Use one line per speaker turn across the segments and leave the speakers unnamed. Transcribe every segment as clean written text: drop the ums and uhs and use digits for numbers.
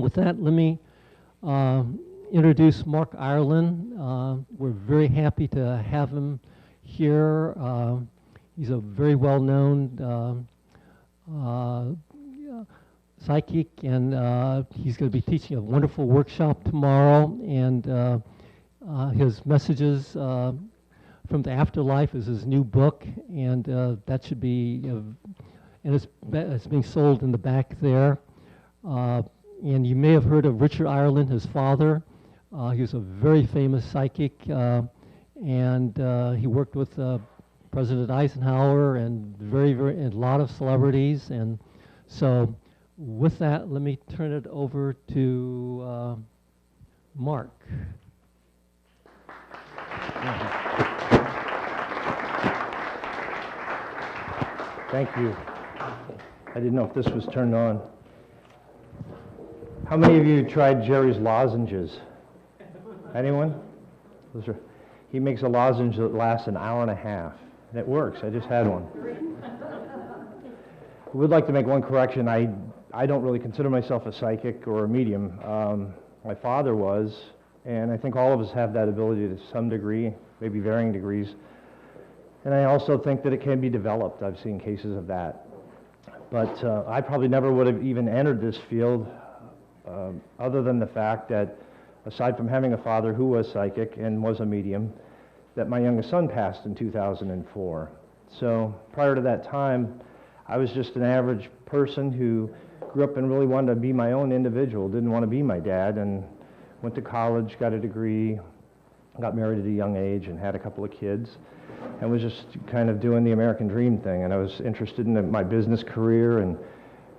With that, let me introduce Mark Ireland. We're very happy to have him here. He's a very well-known psychic, and he's going to be teaching a wonderful workshop tomorrow. And his messages from the Afterlife is his new book, and that should be, and it's being sold in the back there. And you may have heard of Richard Ireland, his father. He was a very famous psychic, and he worked with President Eisenhower and and a lot of celebrities. And so with that, let me turn it over to Mark.
Thank you. I didn't know if this was turned on. How many of you tried Jerry's lozenges? Anyone? He makes a lozenge that lasts an hour and a half, and it works. I just had one. I would like to make one correction. I don't really consider myself a psychic or a medium. My father was, and I think all of us have that ability to some degree, maybe varying degrees. And I also think that it can be developed. I've seen cases of that. But I probably never would have even entered this field other than the fact that, aside from having a father who was psychic and was a medium, that my youngest son passed in 2004. So prior to that time, I was just an average person who grew up and really wanted to be my own individual, didn't want to be my dad, and went to college, got a degree, got married at a young age, and had a couple of kids, and was just kind of doing the American dream thing. And I was interested in my business career and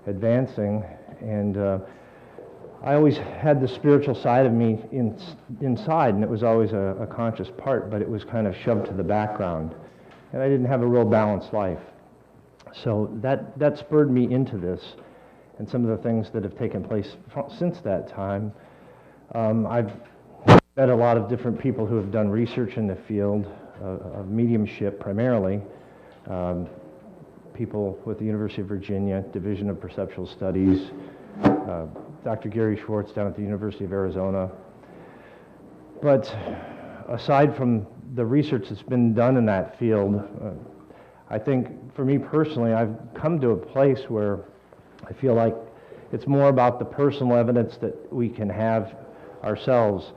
advancing, and I always had the spiritual side of me inside, and it was always a conscious part, but it was kind of shoved to the background, and I didn't have a real balanced life. So that spurred me into this, and some of the things that have taken place since that time. I've met a lot of different people who have done research in the field of mediumship primarily, people with the University of Virginia, Division of Perceptual Studies, Dr. Gary Schwartz down at the University of Arizona. But aside from the research that's been done in that field, I think for me personally, I've come to a place where I feel like it's more about the personal evidence that we can have ourselves.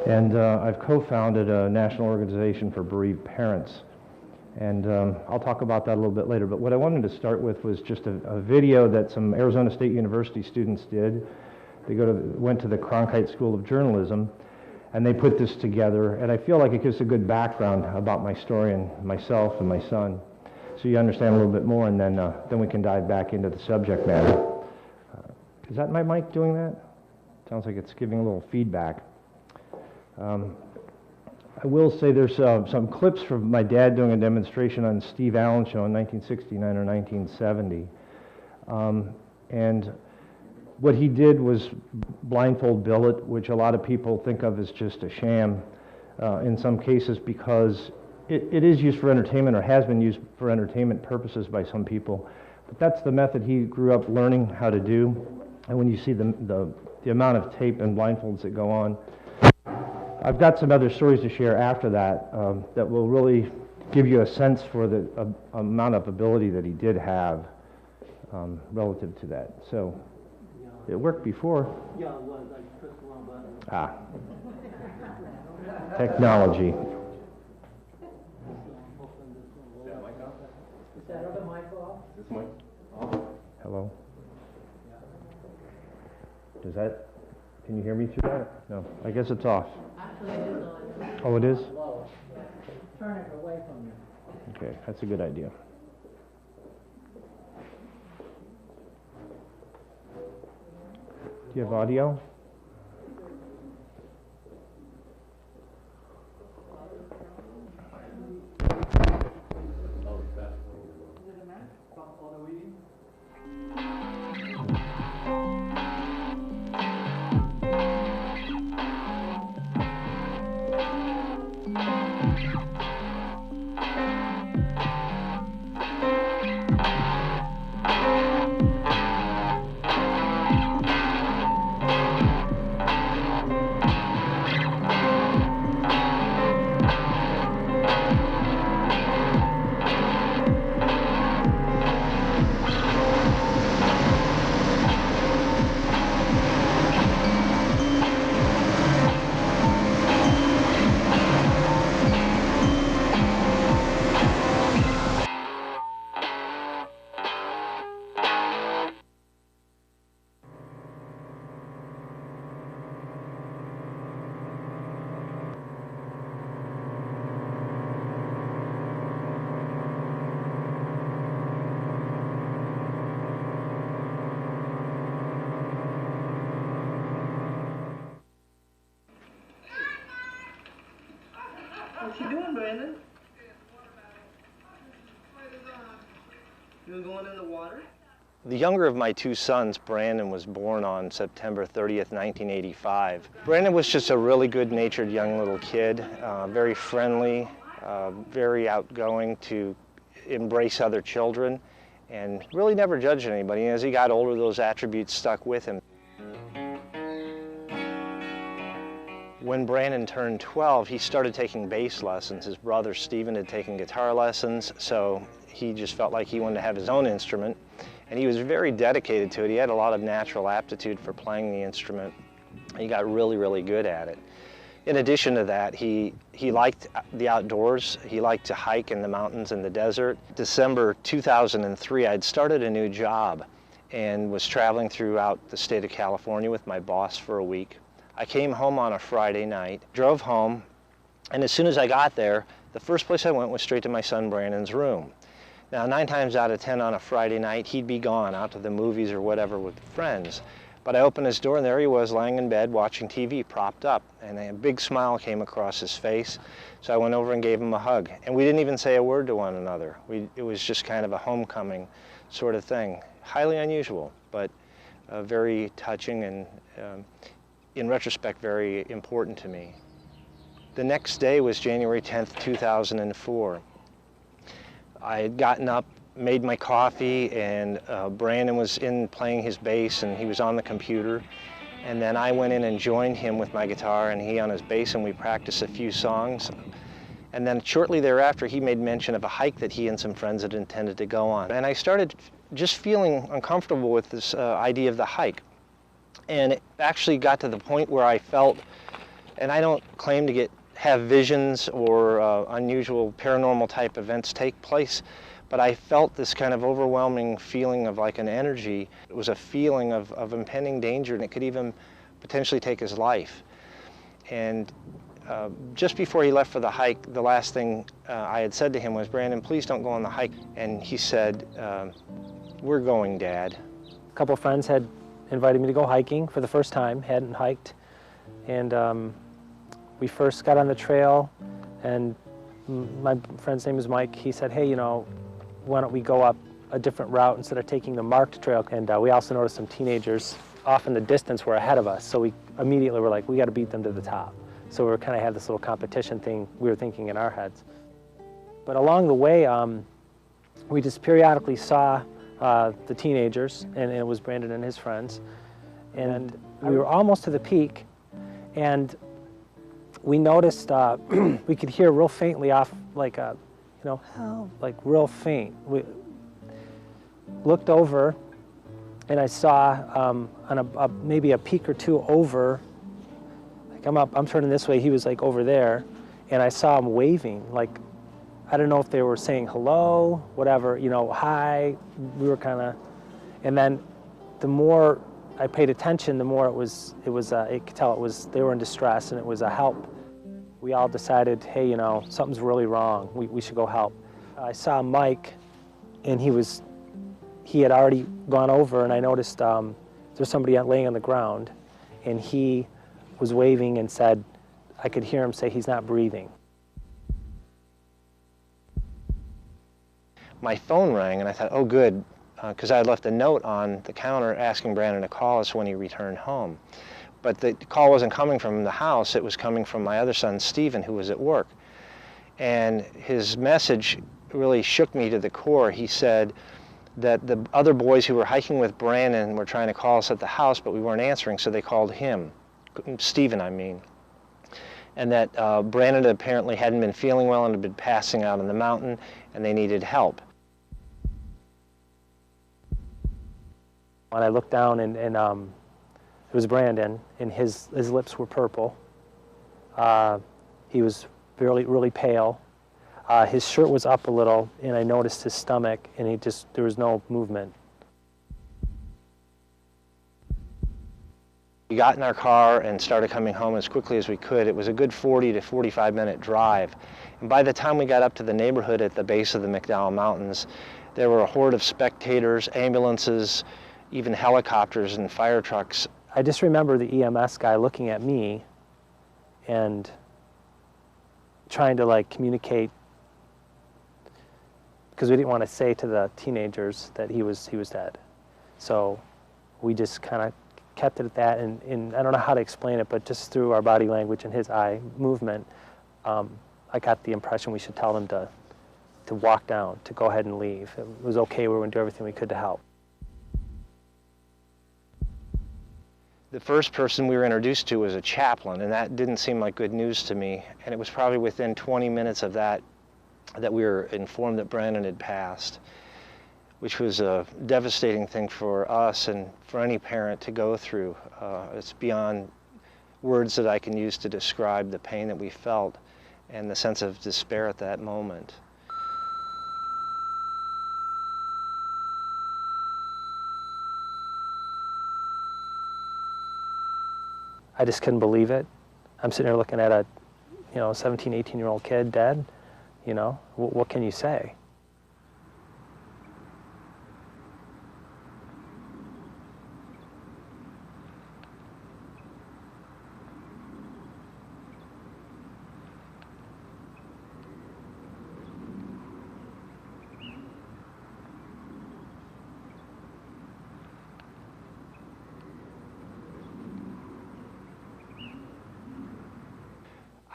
And I've co-founded a national organization for bereaved parents. And I'll talk about that a little bit later. But what I wanted to start with was just a video that some Arizona State University students did. They went to the Cronkite School of Journalism, and they put this together. And I feel like it gives a good background about my story and myself and my son, so you understand a little bit more, and then we can dive back into the subject matter. Is that my mic doing that? Sounds like it's giving a little feedback. I will say there's some clips from my dad doing a demonstration on Steve Allen's show in 1969 or 1970. And what he did was blindfold billet, which a lot of people think of as just a sham in some cases, because it is used for entertainment, or has been used for entertainment purposes by some people. But that's the method he grew up learning how to do. And when you see the amount of tape and blindfolds that go on, I've got some other stories to share after that that will really give you a sense for the amount of ability that he did have relative to that. So it worked before.
Yeah, it was. I pressed the wrong button.
Ah. Technology.
Is that other mic off?
This mic?
Hello? Can you hear me through that? No, I guess it's off. Oh, it is?
Turn it away from you.
Okay, that's a good idea. Do you have audio?
What you doing, Brandon? You going in the water?
The younger of my two sons, Brandon, was born on September 30th, 1985. Brandon was just a really good-natured young little kid, very friendly, very outgoing to embrace other children, and really never judged anybody. And as he got older, those attributes stuck with him. When Brandon turned 12, he started taking bass lessons. His brother Stephen had taken guitar lessons, so he just felt like he wanted to have his own instrument. And he was very dedicated to it. He had a lot of natural aptitude for playing the instrument. He got really, really good at it. In addition to that, he liked the outdoors. He liked to hike in the mountains and the desert. December 2003, I'd started a new job and was traveling throughout the state of California with my boss for a week. I came home on a Friday night, drove home, and as soon as I got there, the first place I went was straight to my son Brandon's room. Now, 9 times out of 10 on a Friday night, he'd be gone out to the movies or whatever with friends. But I opened his door and there he was lying in bed watching TV, propped up, and a big smile came across his face. So I went over and gave him a hug. And we didn't even say a word to one another. It was just kind of a homecoming sort of thing. Highly unusual, but very touching and in retrospect, very important to me. The next day was January 10th, 2004. I had gotten up, made my coffee, and Brandon was in playing his bass, and he was on the computer. And then I went in and joined him with my guitar, and he on his bass, and we practiced a few songs. And then shortly thereafter, he made mention of a hike that he and some friends had intended to go on. And I started just feeling uncomfortable with this idea of the hike. And it actually got to the point where I felt, and I don't claim to have visions or unusual paranormal type events take place, but I felt this kind of overwhelming feeling of like an energy. It was a feeling of impending danger, and it could even potentially take his life. And just before he left for the hike, the last thing I had said to him was, "Brandon, please don't go on the hike." And he said, "We're going, Dad."
A couple of friends had invited me to go hiking for the first time, hadn't hiked. And we first got on the trail, and my friend's name is Mike. He said, "Hey, you know, why don't we go up a different route instead of taking the marked trail?" And we also noticed some teenagers off in the distance were ahead of us. So we immediately were like, we got to beat them to the top. So we were kind of had this little competition thing we were thinking in our heads. But along the way, we just periodically saw the teenagers, and it was Brandon and his friends. And we were almost to the peak, and we noticed we could hear real faintly off, like a, you know, help, like real faint. We looked over, and I saw on maybe a peak or two over, like I'm turning this way, he was like over there, and I saw him waving, like, I don't know if they were saying hello, whatever, you know, hi. We were kind of, and then the more I paid attention, the more it could tell they were in distress, and it was a help. We all decided, hey, you know, something's really wrong. We should go help. I saw Mike, and he had already gone over, and I noticed there's somebody laying on the ground, and he was waving and said, I could hear him say he's not breathing.
My phone rang, and I thought, oh, good, because I had left a note on the counter asking Brandon to call us when he returned home. But the call wasn't coming from the house, it was coming from my other son, Stephen, who was at work. And his message really shook me to the core. He said that the other boys who were hiking with Brandon were trying to call us at the house, but we weren't answering, so they called him, Stephen, I mean. And that Brandon apparently hadn't been feeling well and had been passing out on the mountain, and they needed help.
When I looked down, and it was Brandon, and his lips were purple. He was really pale. His shirt was up a little, and I noticed his stomach, and there was no movement.
We got in our car and started coming home as quickly as we could. It was a good 40 to 45-minute drive. And by the time we got up to the neighborhood at the base of the McDowell Mountains, there were a horde of spectators, ambulances, even helicopters and fire trucks.
I just remember the EMS guy looking at me and trying to like communicate, because we didn't want to say to the teenagers that he was dead. So we just kind of kept it at that, and I don't know how to explain it, but just through our body language and his eye movement, I got the impression we should tell them to walk down, to go ahead and leave. It was okay, we were going to do everything we could to help.
The first person we were introduced to was a chaplain, and that didn't seem like good news to me. And it was probably within 20 minutes of that we were informed that Brandon had passed, which was a devastating thing for us and for any parent to go through. It's beyond words that I can use to describe the pain that we felt and the sense of despair at that moment.
I just couldn't believe it. I'm sitting there looking at a, 17, 18-year-old kid dead. What can you say?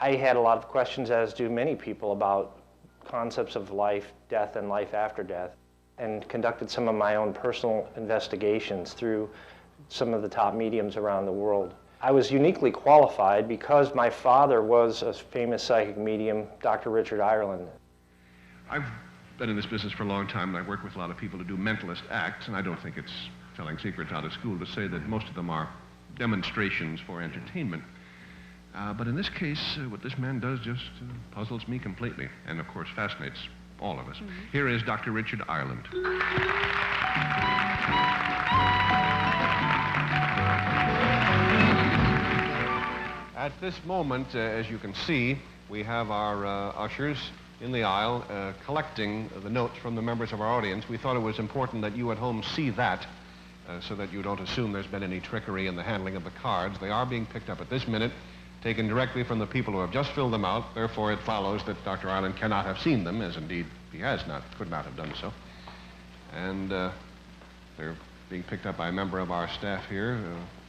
I had a lot of questions, as do many people, about concepts of life, death, and life after death, and conducted some of my own personal investigations through some of the top mediums around the world. I was uniquely qualified because my father was a famous psychic medium, Dr. Richard Ireland.
I've been in this business for a long time, and I've worked with a lot of people to do mentalist acts, and I don't think it's telling secrets out of school to say that most of them are demonstrations for entertainment. But in this case, what this man does just puzzles me completely, and of course fascinates all of us. Mm-hmm. Here is Dr. Richard Ireland. At this moment, as you can see, we have our ushers in the aisle collecting the notes from the members of our audience. We thought it was important that you at home see that so that you don't assume there's been any trickery in the handling of the cards. They are being picked up at this minute, taken directly from the people who have just filled them out. Therefore, it follows that Dr. Ireland cannot have seen them, as indeed he could not have done so. And they're being picked up by a member of our staff here,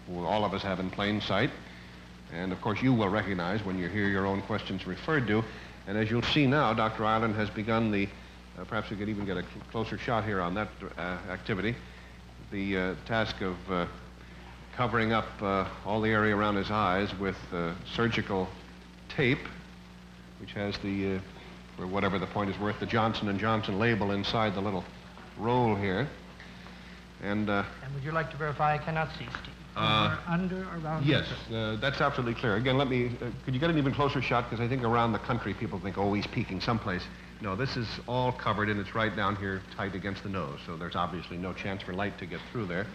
who all of us have in plain sight. And of course, you will recognize when you hear your own questions referred to. And as you'll see now, Dr. Ireland has begun the, perhaps we could even get a closer shot here on that activity, the task of covering up all the area around his eyes with surgical tape, which has the, for whatever the point is worth, the Johnson & Johnson label inside the little roll here. And
would you like to verify I cannot see, Steve? Under, around?
Yes, that's absolutely clear. Again, let me, could you get an even closer shot? Because I think around the country people think, oh, he's peeking someplace. No, this is all covered, and it's right down here tight against the nose, so there's obviously no chance for light to get through there.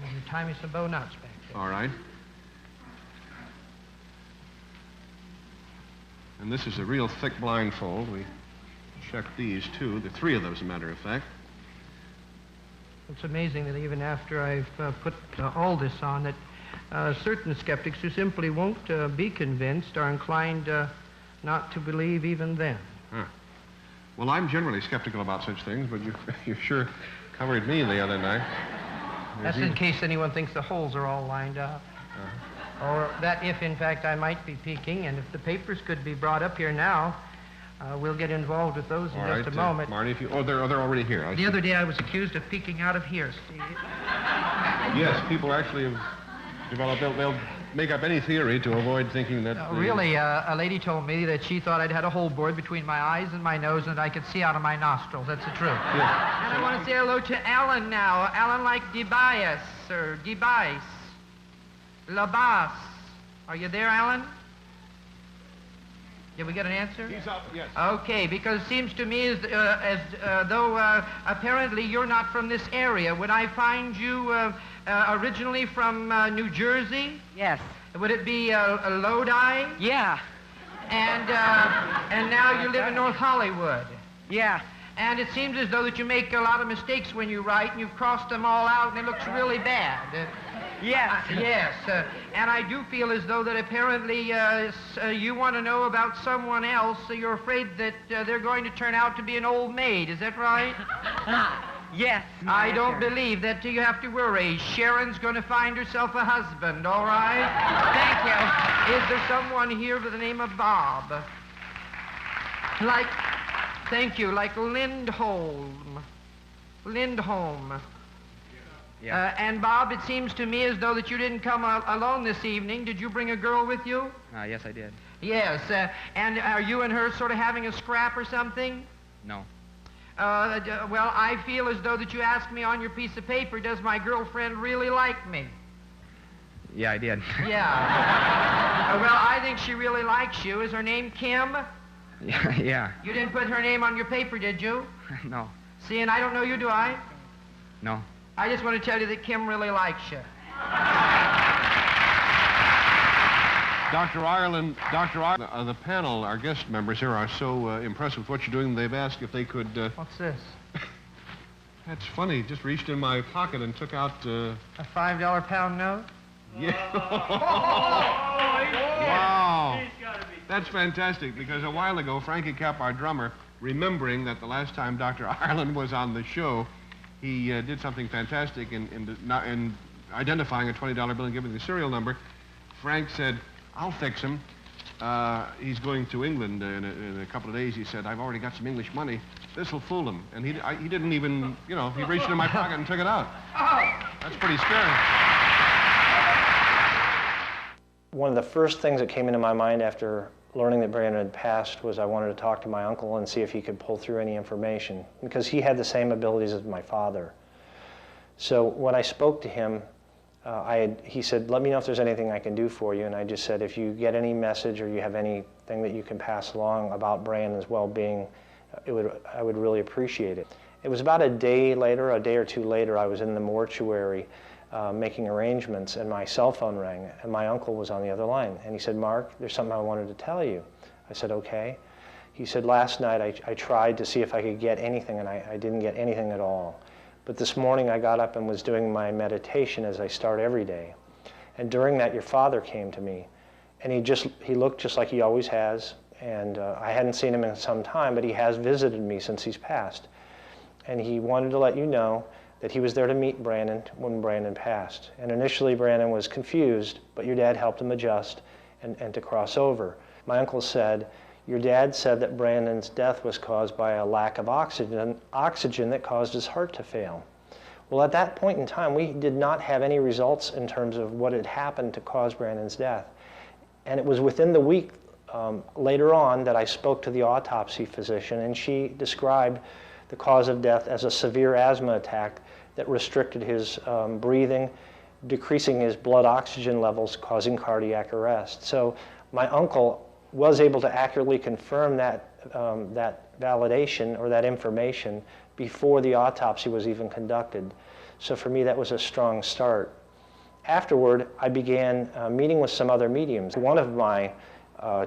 And you tie me some bow knots back there.
All right. And this is a real thick blindfold. We checked these, too. The three of them, as a matter of fact.
It's amazing that even after I've put all this on, that certain skeptics who simply won't be convinced are inclined not to believe even then.
Huh. Well, I'm generally skeptical about such things, but you sure covered me the other night.
That's in case anyone thinks the holes are all lined up. Or that if, in fact, I might be peeking, and if the papers could be brought up here now, we'll get involved with those in just a moment.
Marty, if you... Oh, they're already here.
The other day I was accused of peeking out of here, Steve.
Yes, people actually have developed... They'll make up any theory to avoid thinking that...
Really, a lady told me that she thought I'd had a hole bored between my eyes and my nose and I could see out of my nostrils. That's the truth.
Yeah.
And I want to say hello to Alan now. Alan like Debias, or Debice. Labas. Are you there, Alan? Did we get an answer?
He's up, yes.
Okay, because it seems to me as though apparently you're not from this area. Would I find you originally from New Jersey?
Yes.
Would it be Lodi?
Yeah.
And now you live in North Hollywood.
Yeah.
And it seems as though that you make a lot of mistakes when you write, and you've crossed them all out, and it looks really bad.
Yes.
Yes. And I do feel as though that apparently you want to know about someone else, so you're afraid that they're going to turn out to be an old maid. Is that right?
Yes.
I don't believe that you have to worry. Sharon's going to find herself a husband, all right?
Thank you.
Is there someone here with the name of Bob? Thank you, like Lindholm. Lindholm.
Yeah.
And Bob, it seems to me as though that you didn't come alone this evening. Did you bring a girl with you?
Yes, I did.
Yes. And are you and her sort of having a scrap or something?
No.
Well, I feel as though that you asked me on your piece of paper, does my girlfriend really like me?
Yeah, I did.
Yeah. Well, I think she really likes you. Is her name Kim?
Yeah.
You didn't put her name on your paper, did you?
No.
See, and I don't know you, do I?
No.
I just want to tell you that Kim really likes you.
Dr. Ireland, the panel, our guest members here are so impressed with what you're doing, they've asked if they could...
What's this?
That's funny. Just reached in my pocket and took out...
A $5 pound note?
Yeah. Wow. That's fantastic, because a while ago, Frankie Kapp, our drummer, remembering that the last time Dr. Ireland was on the show, he did something fantastic in identifying a $20 bill and giving the serial number. Frank said, I'll fix him. He's going to England in a couple of days. He said, I've already got some English money. This'll fool him. And he didn't even, he reached in my pocket and took it out. That's pretty scary.
One of the first things that came into my mind after learning that Brandon had passed was I wanted to talk to my uncle and see if he could pull through any information, because he had the same abilities as my father. So when I spoke to him, he said, let me know if there's anything I can do for you. And I just said, if you get any message or you have anything that you can pass along about Brandon's well-being, I would really appreciate it. It was about a day or two later, I was in the mortuary making arrangements, and my cell phone rang, and my uncle was on the other line. And he said, Mark, there's something I wanted to tell you. I said, okay. He said, last night I tried to see if I could get anything, and I didn't get anything at all. But this morning I got up and was doing my meditation as I start every day. And during that, your father came to me, and he looked just like he always has. And I hadn't seen him in some time, but he has visited me since he's passed. And he wanted to let you know that he was there to meet Brandon when Brandon passed. And initially Brandon was confused, but your dad helped him adjust and to cross over. My uncle said, your dad said that Brandon's death was caused by a lack of oxygen that caused his heart to fail. Well, at that point in time, we did not have any results in terms of what had happened to cause Brandon's death. And it was within the week later on that I spoke to the autopsy physician, and she described the cause of death as a severe asthma attack that restricted his breathing, decreasing his blood oxygen levels, causing cardiac arrest. So my uncle was able to accurately confirm that validation or that information before the autopsy was even conducted. So for me, that was a strong start. Afterward, I began meeting with some other mediums. One of my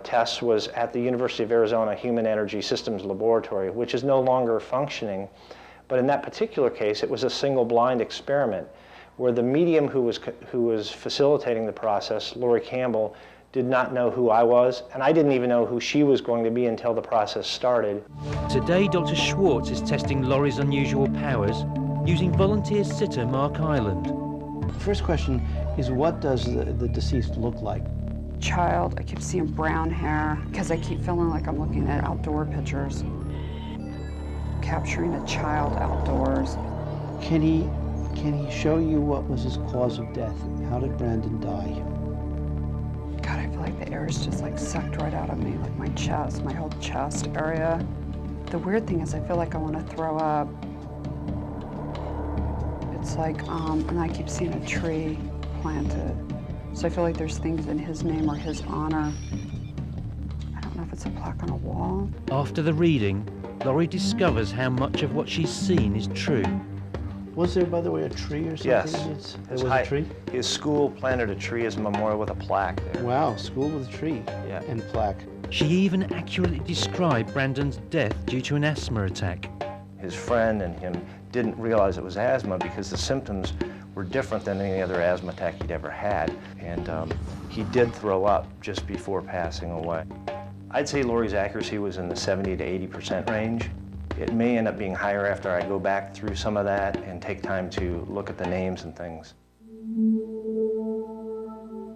tests was at the University of Arizona Human Energy Systems Laboratory, which is no longer functioning. But in that particular case, it was a single blind experiment where the medium who was facilitating the process, Lori Campbell, did not know who I was, and I didn't even know who she was going to be until the process started.
Today, Dr. Schwartz is testing Laurie's unusual powers using volunteer sitter Mark Island.
The first question is, what does the deceased look like?
Child, I keep seeing brown hair because I keep feeling like I'm looking at outdoor pictures. Capturing a child outdoors.
Can he show you what was his cause of death? How did Brandon die?
God, I feel like the air is just like sucked right out of me, like my chest, my whole chest area. The weird thing is I feel like I want to throw up. It's like, and I keep seeing a tree planted. So I feel like there's things in his name or his honor. I don't know if it's a plaque on a wall.
After the reading, Laurie discovers how much of what she's seen is true.
Was there, by the way, a tree or something?
Yes.
There was a tree?
His school planted a tree as a memorial with a plaque there.
Wow, school with a tree and plaque.
She even accurately described Brandon's death due to an asthma attack.
His friend and him didn't realize it was asthma because the symptoms were different than any other asthma attack he'd ever had. And he did throw up just before passing away. I'd say Laurie's accuracy was in the 70 to 80% range. It may end up being higher after I go back through some of that and take time to look at the names and things.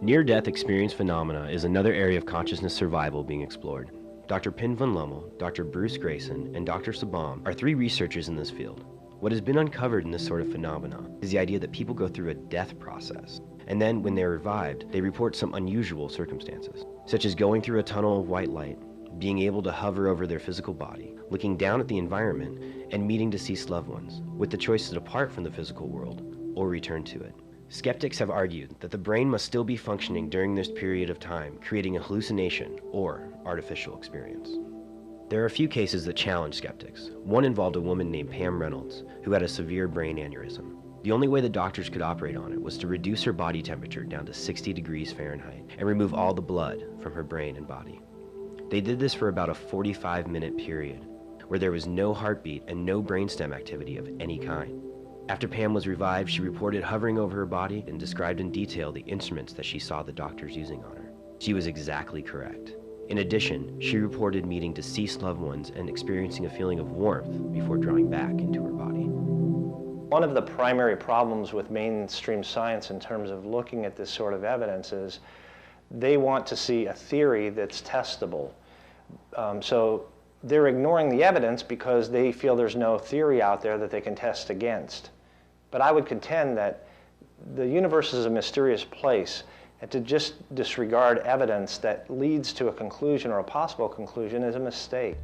Near-death experience phenomena is another area of consciousness survival being explored. Dr. Pin van Lommel, Dr. Bruce Grayson, and Dr. Sabam are three researchers in this field. What has been uncovered in this sort of phenomena is the idea that people go through a death process, and then when they're revived, they report some unusual circumstances, such as going through a tunnel of white light, being able to hover over their physical body, looking down at the environment, and meeting deceased loved ones, with the choice to depart from the physical world or return to it. Skeptics have argued that the brain must still be functioning during this period of time, creating a hallucination or artificial experience. There are a few cases that challenge skeptics. One involved a woman named Pam Reynolds, who had a severe brain aneurysm. The only way the doctors could operate on it was to reduce her body temperature down to 60 degrees Fahrenheit and remove all the blood from her brain and body. They did this for about a 45-minute period, where there was no heartbeat and no brainstem activity of any kind. After Pam was revived, she reported hovering over her body and described in detail the instruments that she saw the doctors using on her. She was exactly correct. In addition, she reported meeting deceased loved ones and experiencing a feeling of warmth before drawing back into her body.
One of the primary problems with mainstream science in terms of looking at this sort of evidence is they want to see a theory that's testable. So they're ignoring the evidence because they feel there's no theory out there that they can test against. But I would contend that the universe is a mysterious place, and to just disregard evidence that leads to a conclusion or a possible conclusion is a mistake.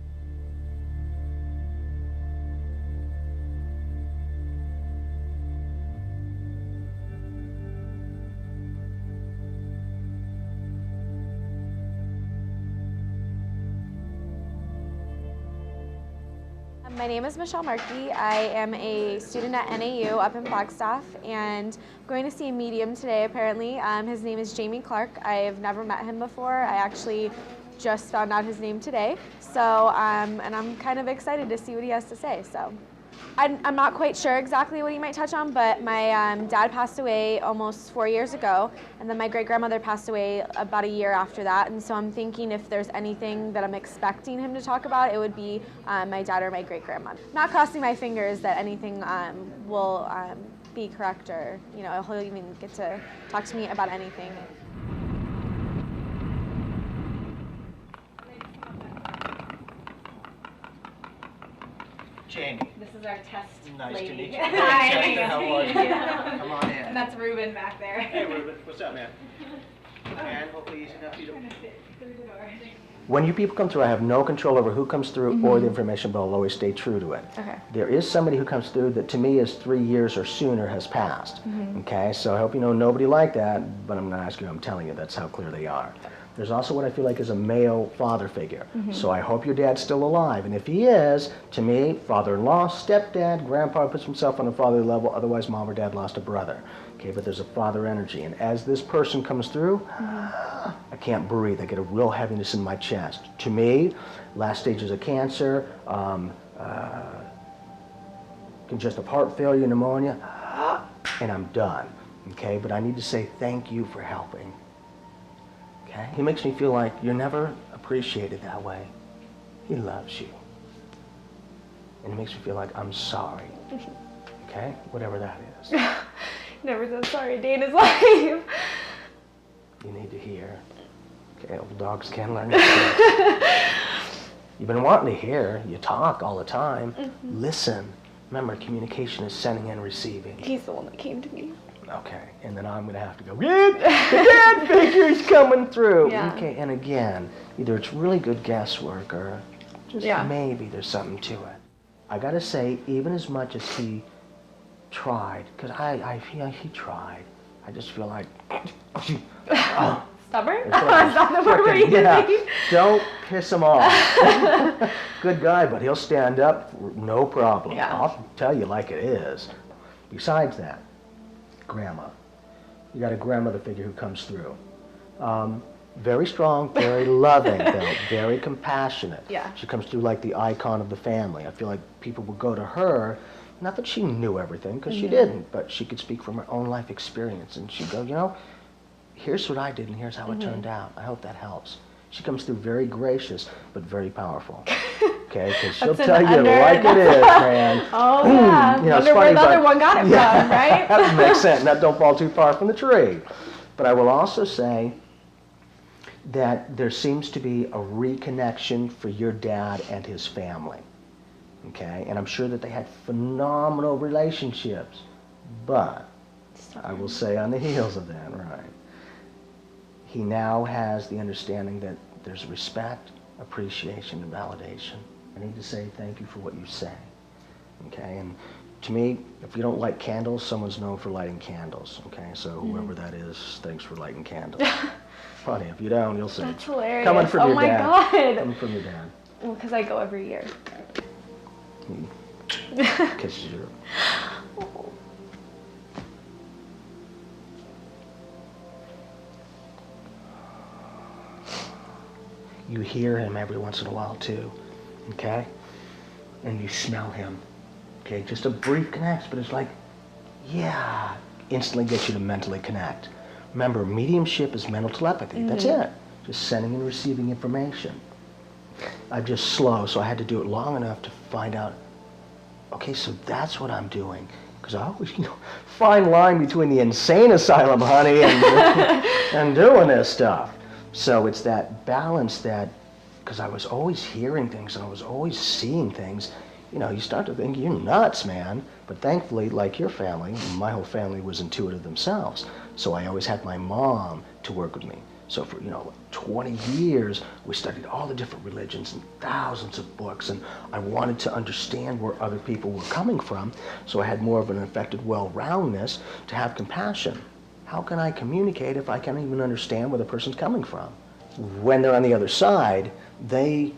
My name is Michelle Markey. I am a student at NAU up in Flagstaff, and I'm going to see a medium today apparently. His name is Jamie Clark. I have never met him before. I actually just found out his name today. So, and I'm kind of excited to see what he has to say. So, I'm not quite sure exactly what he might touch on, but my dad passed away almost 4 years ago, and then my great-grandmother passed away about a year after that, and so I'm thinking if there's anything that I'm expecting him to talk about, it would be my dad or my great-grandma. Not crossing my fingers that anything will be correct, or he'll even get to talk to me about anything.
Jamie.
This is our test
Nice
lady.
to meet you.
Hi.
How are you? Come on in.
And that's Ruben back there.
Hey, Ruben. What's up, man? And hopefully easy enough for you to...
Through the door.
When you people come through, I have no control over who comes through or the information, but I'll always stay true to it.
Okay.
There is somebody who comes through that to me is 3 years or sooner has passed. Okay, so I hope you know nobody like that, but I'm not asking you, I'm telling you that's how clear they are. There's also what I feel like is a male father figure. So I hope your dad's still alive. And if he is, to me, father-in-law, stepdad, grandpa puts himself on a fatherly level, otherwise mom or dad lost a brother. Okay, but there's a father energy, and as this person comes through, I can't breathe. I get a real heaviness in my chest. To me, last stages of cancer, congestive heart failure, pneumonia, and I'm done. Okay, but I need to say thank you for helping. Okay, he makes me feel like you're never appreciated that way. He loves you, and it makes me feel like I'm sorry. Okay, whatever that is.
Never said sorry a day in his life.
You need to hear. Okay, old dogs can learn. You've been wanting to hear. You talk all the time. Listen. Remember, communication is sending and receiving.
He's the one that came to me.
Okay, and then I'm going to have to go, the dad figure's coming through.
Yeah.
Okay, and again, either it's really good guesswork or just maybe there's something to it. I got to say, even as much as he tried, because I feel he tried, I just feel like,
Stubborn?
It's like
Is that the word we're using?
Don't piss him off. Good guy, but he'll stand up, no problem.
Yeah.
I'll tell you like it is. Besides that, grandma. You got a grandmother figure who comes through. Very strong, very loving, though, very compassionate.
Yeah.
She comes through like the icon of the family. I feel like people would go to her, not that she knew everything, because she didn't, but she could speak from her own life experience, and she'd go, you know, here's what I did, and here's how it turned out. I hope that helps. She comes through very gracious, but very powerful. Okay, because she'll tell you like it is, man.
Oh, yeah.
You know,
Wonder where the other one got it from, right?
That makes sense. That don't fall too far from the tree. But I will also say that there seems to be a reconnection for your dad and his family. Okay, and I'm sure that they had phenomenal relationships, but I will say on the heels of that, right, he now has the understanding that there's respect, appreciation, and validation. I need to say thank you for what you say. Okay, and to me, if you don't light candles, someone's known for lighting candles. Okay, so whoever that is, thanks for lighting candles. Funny, if you don't, you'll see.
That's hilarious.
Coming from your dad.
Oh my God.
Coming from your dad.
Well, because I go every year.
Kisses you. You hear him every once in a while too, okay? And you smell him, okay? Just a brief connect, but it's like, yeah, instantly gets you to mentally connect. Remember, mediumship is mental telepathy. That's it. Just sending and receiving information. I'm just slow, so I had to do it long enough to find out, okay, so that's what I'm doing. Because I always, you know, fine line between the insane asylum, honey, and doing this stuff. So it's that balance that, because I was always hearing things and I was always seeing things, you know, you start to think, you're nuts, man. But thankfully, like your family, my whole family was intuitive themselves. So I always had my mom to work with me. So for, 20 years, we studied all the different religions and thousands of books, and I wanted to understand where other people were coming from, so I had more of an effective well-roundedness to have compassion. How can I communicate if I can't even understand where the person's coming from? When they're on the other side, they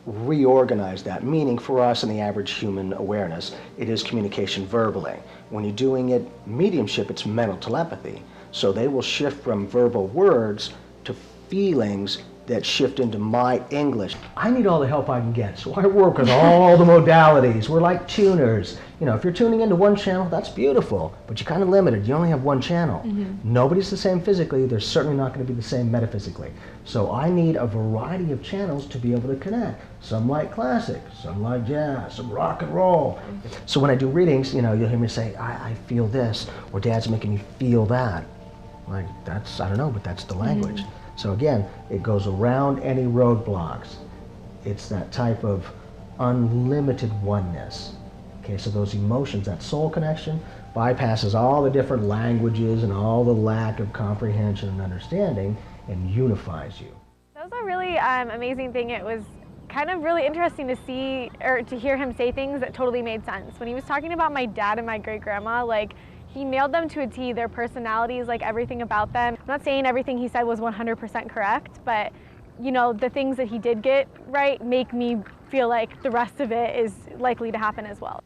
reorganize that, meaning for us in the average human awareness, it is communication verbally. When you're doing it mediumship, it's mental telepathy. So they will shift from verbal words to feelings that shift into my English. I need all the help I can get, so I work with all the modalities. We're like tuners. If you're tuning into one channel, that's beautiful, but you're kind of limited. You only have one channel. Nobody's the same physically. They're certainly not going to be the same metaphysically. So I need a variety of channels to be able to connect. Some like classic, some like jazz, some rock and roll. So when I do readings, you'll hear me say, I feel this, or Dad's making me feel that. Like, that's, I don't know, but that's the language. So again, it goes around any roadblocks. It's that type of unlimited oneness. Okay, so those emotions, that soul connection, bypasses all the different languages and all the lack of comprehension and understanding and unifies you.
That was a really amazing thing. It was kind of really interesting to see, or to hear him say things that totally made sense. When he was talking about my dad and my great-grandma, like, he nailed them to a T, their personalities, like everything about them. I'm not saying everything he said was 100% correct, but the things that he did get right make me feel like the rest of it is likely to happen as well.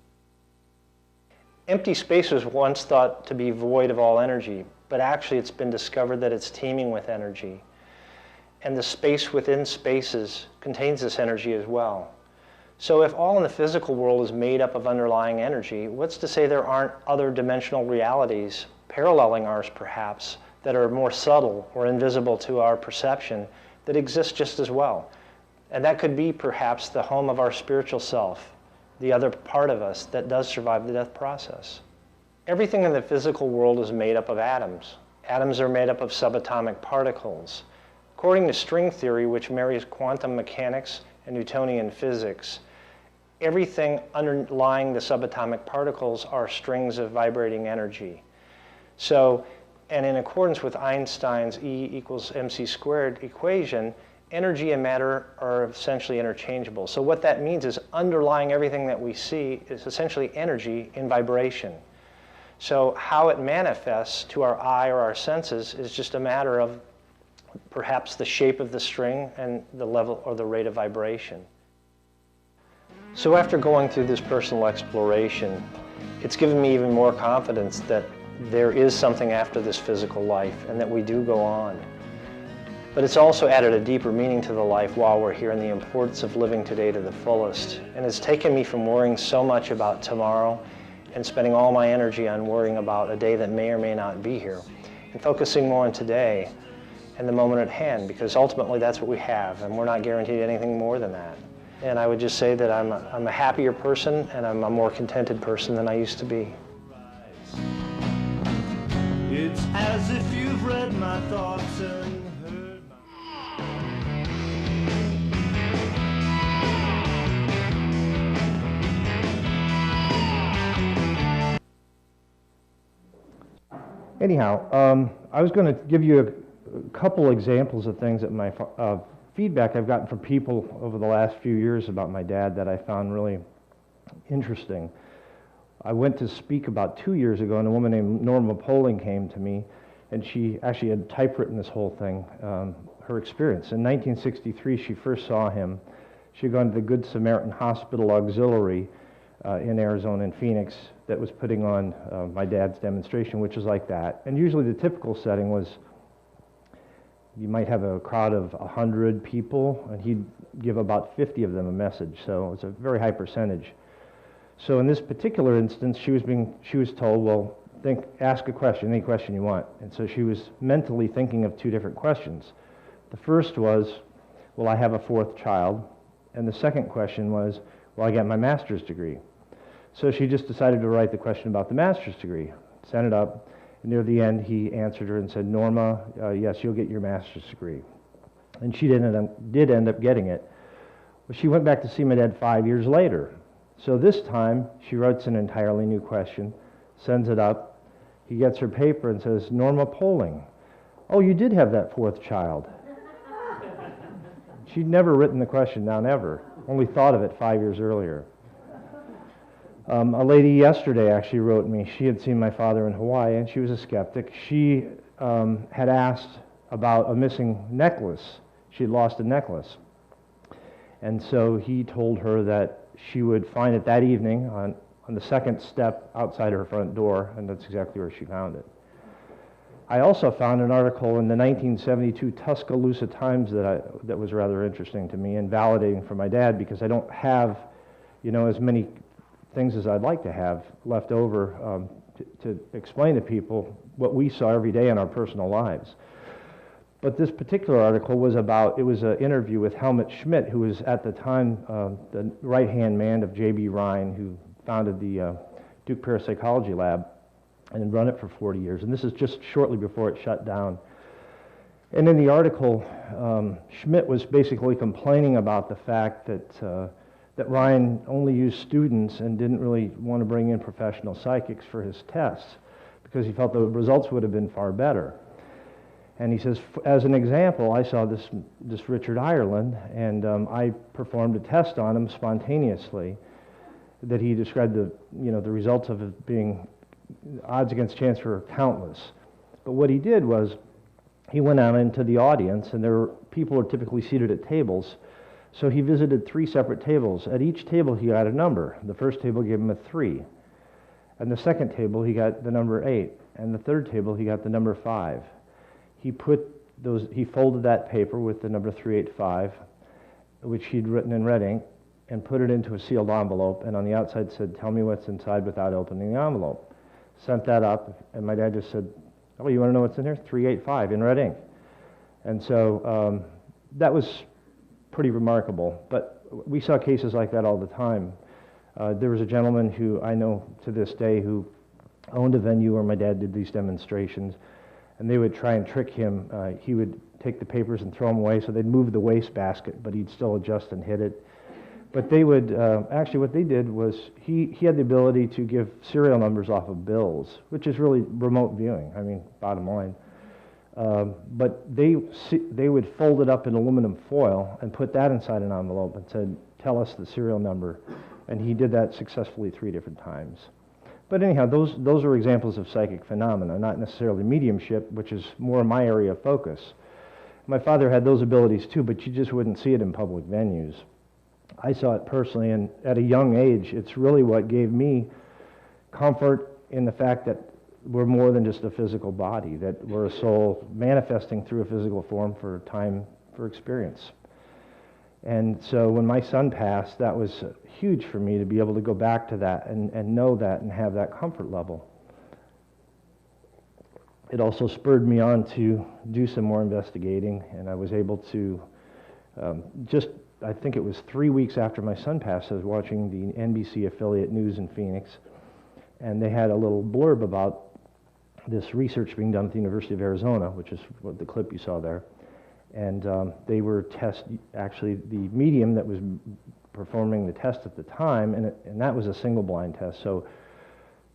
Empty space was once thought to be void of all energy, but actually it's been discovered that it's teeming with energy. And the space within spaces contains this energy as well. So if all in the physical world is made up of underlying energy, what's to say there aren't other dimensional realities, paralleling ours perhaps, that are more subtle or invisible to our perception, that exist just as well? And that could be perhaps the home of our spiritual self, the other part of us that does survive the death process. Everything in the physical world is made up of atoms. Atoms are made up of subatomic particles. According to string theory, which marries quantum mechanics and Newtonian physics, everything underlying the subatomic particles are strings of vibrating energy. So, and in accordance with Einstein's E equals mc squared equation, energy and matter are essentially interchangeable. So what that means is underlying everything that we see is essentially energy in vibration. So how it manifests to our eye or our senses is just a matter of perhaps the shape of the string and the level or the rate of vibration. So after going through this personal exploration, it's given me even more confidence that there is something after this physical life and that we do go on. But it's also added a deeper meaning to the life while we're here and the importance of living today to the fullest. And it's taken me from worrying so much about tomorrow and spending all my energy on worrying about a day that may or may not be here, and focusing more on today and the moment at hand, because ultimately that's what we have, and we're not guaranteed anything more than that. And I would just say that I'm a happier person and I'm a more contented person than I used to be.
It's as if you've read my thoughts and heard
Anyhow, I was going to give you a couple examples of things that my feedback I've gotten from people over the last few years about my dad that I found really interesting. I went to speak about 2 years ago, and a woman named Norma Poling came to me, and she actually had typewritten this whole thing, her experience. In 1963, she first saw him. She had gone to the Good Samaritan Hospital Auxiliary in Arizona, in Phoenix, that was putting on my dad's demonstration, which is like that. And usually the typical setting was you might have a crowd of 100 people, and he'd give about 50 of them a message, so it was a very high percentage. So in this particular instance, she was told, well, ask a question, any question you want. And so she was mentally thinking of two different questions. The first was, will I have a fourth child? And the second question was, will I get my master's degree? So she just decided to write the question about the master's degree, sent it up, and near the end he answered her and said, Norma, yes, you'll get your master's degree. And she did end up getting it. Well, she went back to see my dad 5 years later. So this time she writes an entirely new question, sends it up. He gets her paper and says, Norma Poling, oh, you did have that fourth child. She'd never written the question down ever, only thought of it 5 years earlier. A lady yesterday actually wrote me. She had seen my father in Hawaii, and she was a skeptic. She had asked about a missing necklace. She had lost a necklace. And so he told her that she would find it that evening on the second step outside her front door, and that's exactly where she found it. I also found an article in the 1972 Tuscaloosa Times that was rather interesting to me and validating for my dad, because I don't have, as many things as I'd like to have left over to explain to people what we saw every day in our personal lives. But this particular article was an interview with Helmut Schmidt, who was at the time the right-hand man of J.B. Rhine, who founded the Duke Parapsychology Lab and had run it for 40 years. And this is just shortly before it shut down. And in the article, Schmidt was basically complaining about the fact that Ryan only used students and didn't really want to bring in professional psychics for his tests, because he felt the results would have been far better. And he says, as an example, I saw this Richard Ireland, and I performed a test on him spontaneously that he described the results of it being odds against chance were countless. But what he did was he went out into the audience, and people were typically seated at tables. So he visited 3 separate tables. At each table he got a number. The first table gave him a 3. And the second table, he got the number 8. And the third table, he got the number 5. He folded that paper with the number 385, which he'd written in red ink, and put it into a sealed envelope, and on the outside said, "Tell me what's inside without opening the envelope." Sent that up, and my dad just said, "Oh, you want to know what's in here? 385 in red ink." And so that was pretty remarkable. But we saw cases like that all the time. There was a gentleman who I know to this day who owned a venue where my dad did these demonstrations, and they would try and trick him. He would take the papers and throw them away, so they'd move the wastebasket, but he'd still adjust and hit it. But they would, actually what they did was, he had the ability to give serial numbers off of bills, which is really remote viewing, I mean, bottom line. But they would fold it up in aluminum foil and put that inside an envelope and said, "Tell us the serial number." And he did that successfully 3 different times. But anyhow, those are examples of psychic phenomena, not necessarily mediumship, which is more my area of focus. My father had those abilities too, but you just wouldn't see it in public venues. I saw it personally, and at a young age, it's really what gave me comfort in the fact that we're more than just a physical body, that we're a soul manifesting through a physical form for time, for experience. And so when my son passed, that was huge for me to be able to go back to that and know that and have that comfort level. It also spurred me on to do some more investigating, and I was able to I think it was 3 weeks after my son passed, I was watching the NBC affiliate news in Phoenix, and they had a little blurb about this research being done at the University of Arizona, which is what the clip you saw there. And they were actually the medium that was performing the test at the time, and that was a single blind test, so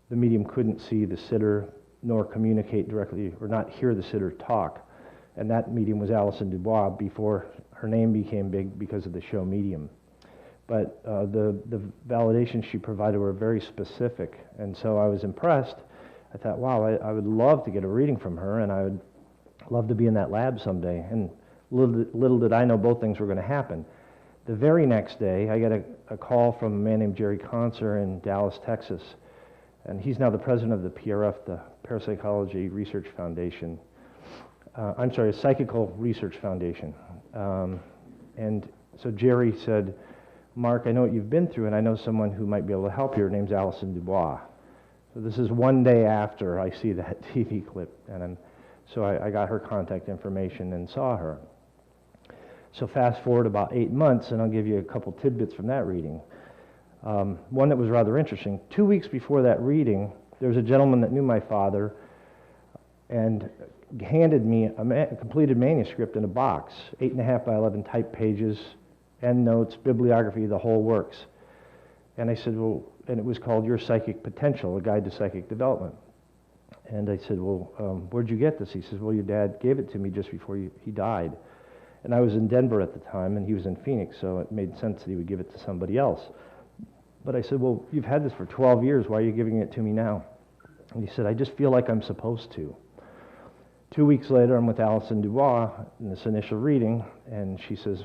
the medium couldn't see the sitter nor communicate directly, or not hear the sitter talk. And that medium was Alison Dubois before her name became big because of the show Medium. But the validations she provided were very specific, and so I was impressed. I thought, wow, I would love to get a reading from her, and I would love to be in that lab someday. And little did I know both things were going to happen. The very next day, I got a call from a man named Jerry Conser in Dallas, Texas, and he's now the president of the PRF, the Parapsychology Research Foundation. I'm sorry, Psychical Research Foundation. And so Jerry said, "Mark, I know what you've been through, and I know someone who might be able to help you. Her name's Alison Dubois." So this is one day after I see that TV clip, and so I got her contact information and saw her. So fast forward about 8 months, and I'll give you a couple tidbits from that reading. One that was rather interesting. 2 weeks before that reading, there was a gentleman that knew my father and handed me a completed manuscript in a box, 8.5 by 11 typed pages, endnotes, bibliography, the whole works. And I said, well, and it was called Your Psychic Potential, A Guide to Psychic Development. And I said, well, where'd you get this? He says, well, your dad gave it to me just before he died. And I was in Denver at the time, and he was in Phoenix, so it made sense that he would give it to somebody else. But I said, well, you've had this for 12 years. Why are you giving it to me now? And he said, I just feel like I'm supposed to. 2 weeks later, I'm with Alison Dubois in this initial reading, and she says,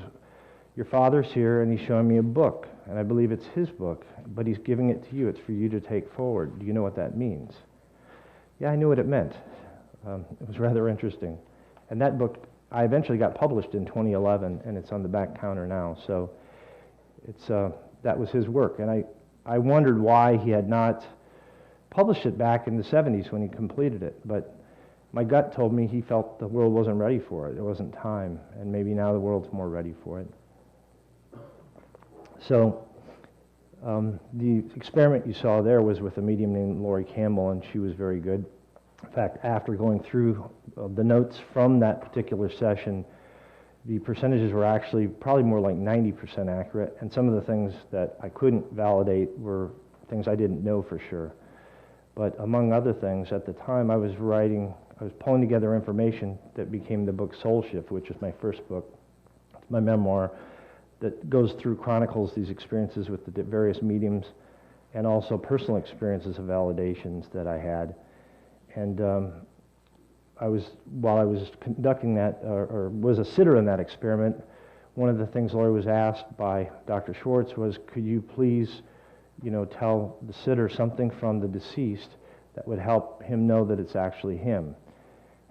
your father's here, and he's showing me a book, and I believe it's his book, but he's giving it to you. It's for you to take forward. Do you know what that means? Yeah, I knew what it meant. It was rather interesting. And that book, I eventually got published in 2011, and it's on the back counter now. So it's that was his work, and I wondered why he had not published it back in the 70s when he completed it, but my gut told me he felt the world wasn't ready for it. It wasn't time, and maybe now the world's more ready for it. So the experiment you saw there was with a medium named Lori Campbell, and she was very good. In fact, after going through the notes from that particular session, the percentages were actually probably more like 90% accurate, and some of the things that I couldn't validate were things I didn't know for sure. But among other things, at the time I was pulling together information that became the book Soul Shift, which is my first book. It's my memoir that goes through, chronicles these experiences with the various mediums and also personal experiences of validations that I had. And while I was conducting that, or was a sitter in that experiment, one of the things Lori was asked by Dr. Schwartz was, could you please tell the sitter something from the deceased that would help him know that it's actually him.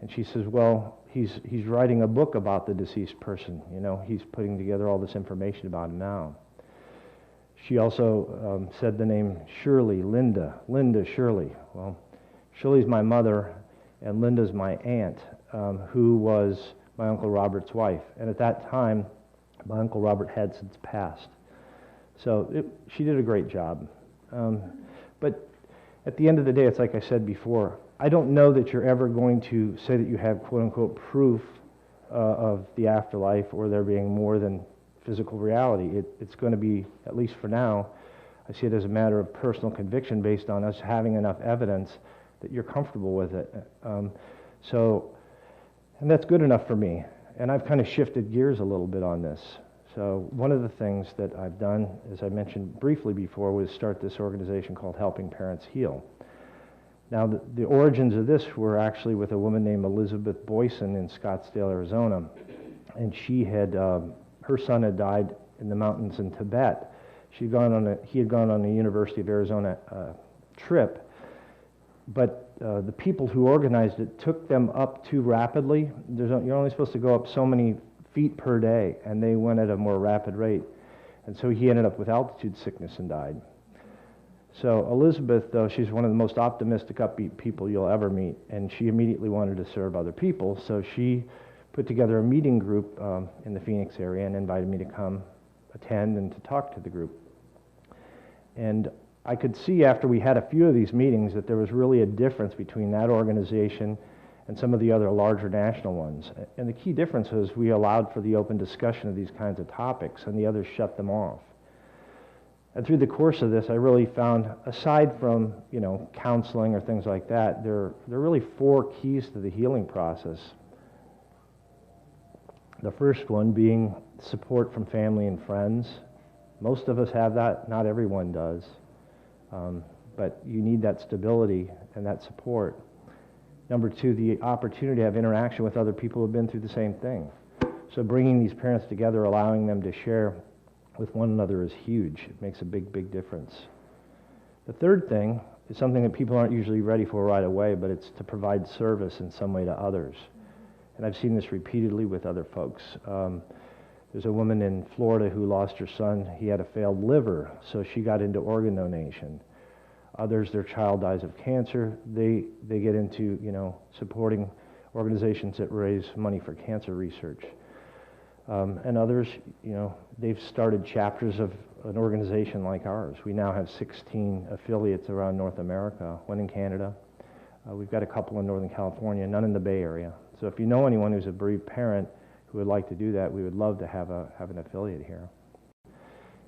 And she says, well, he's writing a book about the deceased person, he's putting together all this information about him now. She also said the name Shirley, Linda Shirley. Well, Shirley's my mother, and Linda's my aunt, who was my Uncle Robert's wife. And at that time, my Uncle Robert had since passed. So she did a great job. But at the end of the day, it's like I said before, I don't know that you're ever going to say that you have quote-unquote proof of the afterlife or there being more than physical reality. It's going to be, at least for now, I see it as a matter of personal conviction based on us having enough evidence that you're comfortable with it. And that's good enough for me. And I've kind of shifted gears a little bit on this. So one of the things that I've done, as I mentioned briefly before, was start this organization called Helping Parents Heal. Now, the origins of this were actually with a woman named Elizabeth Boyson in Scottsdale, Arizona. And she had, her son had died in the mountains in Tibet. He had gone on a University of Arizona trip, but the people who organized it took them up too rapidly. You're only supposed to go up so many feet per day, and they went at a more rapid rate. And so he ended up with altitude sickness and died. So Elizabeth, though, she's one of the most optimistic, upbeat people you'll ever meet, and she immediately wanted to serve other people. So she put together a meeting group in the Phoenix area and invited me to come attend and to talk to the group. And I could see after we had a few of these meetings that there was really a difference between that organization and some of the other larger national ones. And the key difference was we allowed for the open discussion of these kinds of topics, and the others shut them off. And through the course of this, I really found, aside from counseling or things like that, there are really 4 keys to the healing process. The first one being support from family and friends. Most of us have that, not everyone does. But you need that stability and that support. Number 2, the opportunity to have interaction with other people who have been through the same thing. So bringing these parents together, allowing them to share with one another is huge. It makes a big, big difference. The third thing is something that people aren't usually ready for right away, but it's to provide service in some way to others. And I've seen this repeatedly with other folks. There's a woman in Florida who lost her son. He had a failed liver, so she got into organ donation. Others, their child dies of cancer. They get into, supporting organizations that raise money for cancer research. And others, they've started chapters of an organization like ours. We now have 16 affiliates around North America, 1 in Canada. We've got a couple in Northern California, none in the Bay Area. So if you know anyone who's a bereaved parent who would like to do that, we would love to have an affiliate here.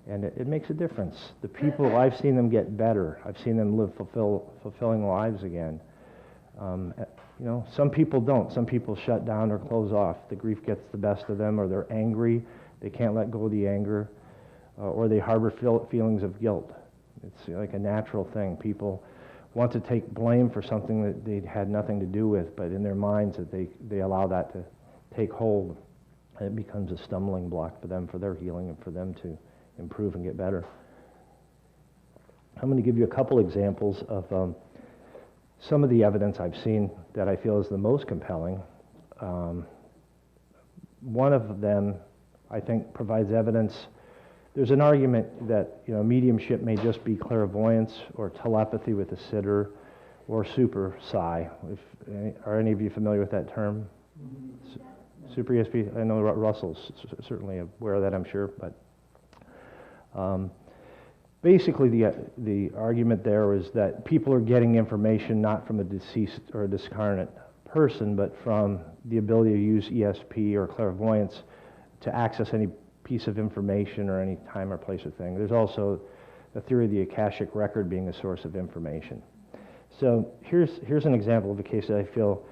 And it makes a difference. The people, I've seen them get better. I've seen them live fulfilling lives again. Some people don't. Some people shut down or close off. The grief gets the best of them, or they're angry. They can't let go of the anger, or they harbor feelings of guilt. It's like a natural thing. People want to take blame for something that they had nothing to do with, but in their minds that they allow that to take hold. And it becomes a stumbling block for them, for their healing, and for them to improve and get better. I'm going to give you a couple examples of some of the evidence I've seen that I feel is the most compelling. One of them, I think, provides evidence. There's an argument that mediumship may just be clairvoyance or telepathy with a sitter or super psi. Are any of you familiar with that term? Super ESP? I know Russell's certainly aware of that, I'm sure, but basically the argument there is that people are getting information not from a deceased or a discarnate person, but from the ability to use ESP or clairvoyance to access any piece of information or any time or place or thing. There's also the theory of the Akashic record being a source of information. So here's an example of a case that I feel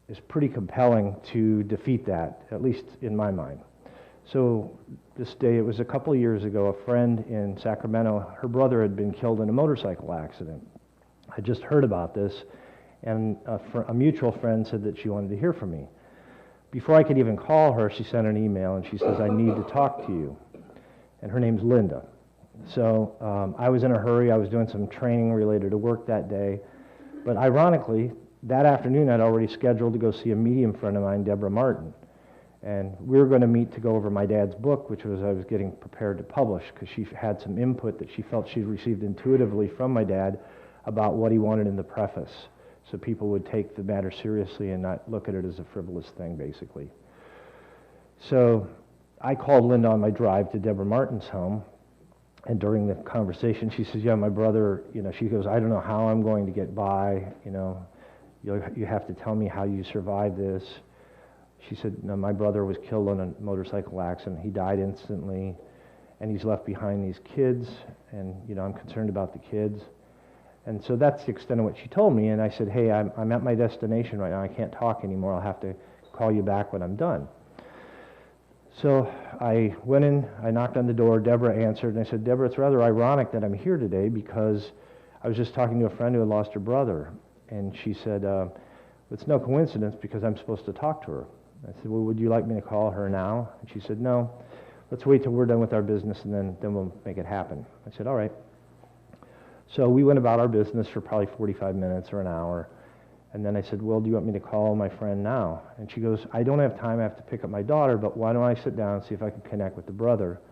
is pretty compelling to defeat that, at least in my mind. So this day, it was a couple of years ago, a friend in Sacramento, her brother had been killed in a motorcycle accident. I just heard about this, and a mutual friend said that she wanted to hear from me. Before I could even call her, she sent an email, and she says, I need to talk to you. And her name's Linda. So I was in a hurry. I was doing some training related to work that day. But ironically, that afternoon I'd already scheduled to go see a medium friend of mine, Deborah Martin. And we were going to meet to go over my dad's book, which was I was getting prepared to publish, because she had some input that she felt she'd received intuitively from my dad about what he wanted in the preface, so people would take the matter seriously and not look at it as a frivolous thing, basically. So I called Linda on my drive to Deborah Martin's home, and during the conversation, she says, yeah, my brother, she goes, I don't know how I'm going to get by, you have to tell me how you survived this. She said, no, my brother was killed in a motorcycle accident. He died instantly, and he's left behind these kids, and, I'm concerned about the kids. And so that's the extent of what she told me, and I said, hey, I'm at my destination right now. I can't talk anymore. I'll have to call you back when I'm done. So I went in, I knocked on the door, Deborah answered, and I said, Deborah, it's rather ironic that I'm here today because I was just talking to a friend who had lost her brother. And she said, it's no coincidence because I'm supposed to talk to her. I said, well, would you like me to call her now? And she said, no, let's wait till we're done with our business and then we'll make it happen. I said, all right. So we went about our business for probably 45 minutes or an hour. And then I said, well, do you want me to call my friend now? And she goes, I don't have time, I have to pick up my daughter, but why don't I sit down and see if I can connect with the brother?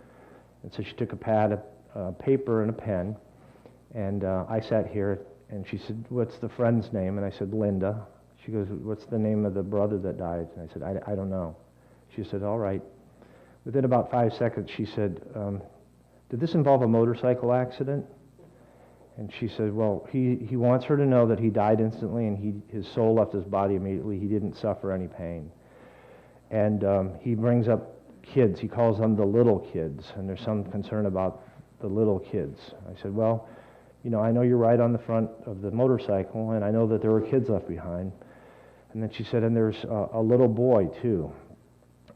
And so she took a pad of paper and a pen, and I sat here, and she said, what's the friend's name? And I said, Linda. She goes, what's the name of the brother that died? And I said, I don't know. She said, all right. Within about 5 seconds, she said, did this involve a motorcycle accident? And she said, well, he wants her to know that he died instantly and his soul left his body immediately. He didn't suffer any pain. And he brings up kids. He calls them the little kids, and there's some concern about the little kids. I said, well, I know you're right on the front of the motorcycle, and I know that there were kids left behind. And then she said, and there's a little boy, too.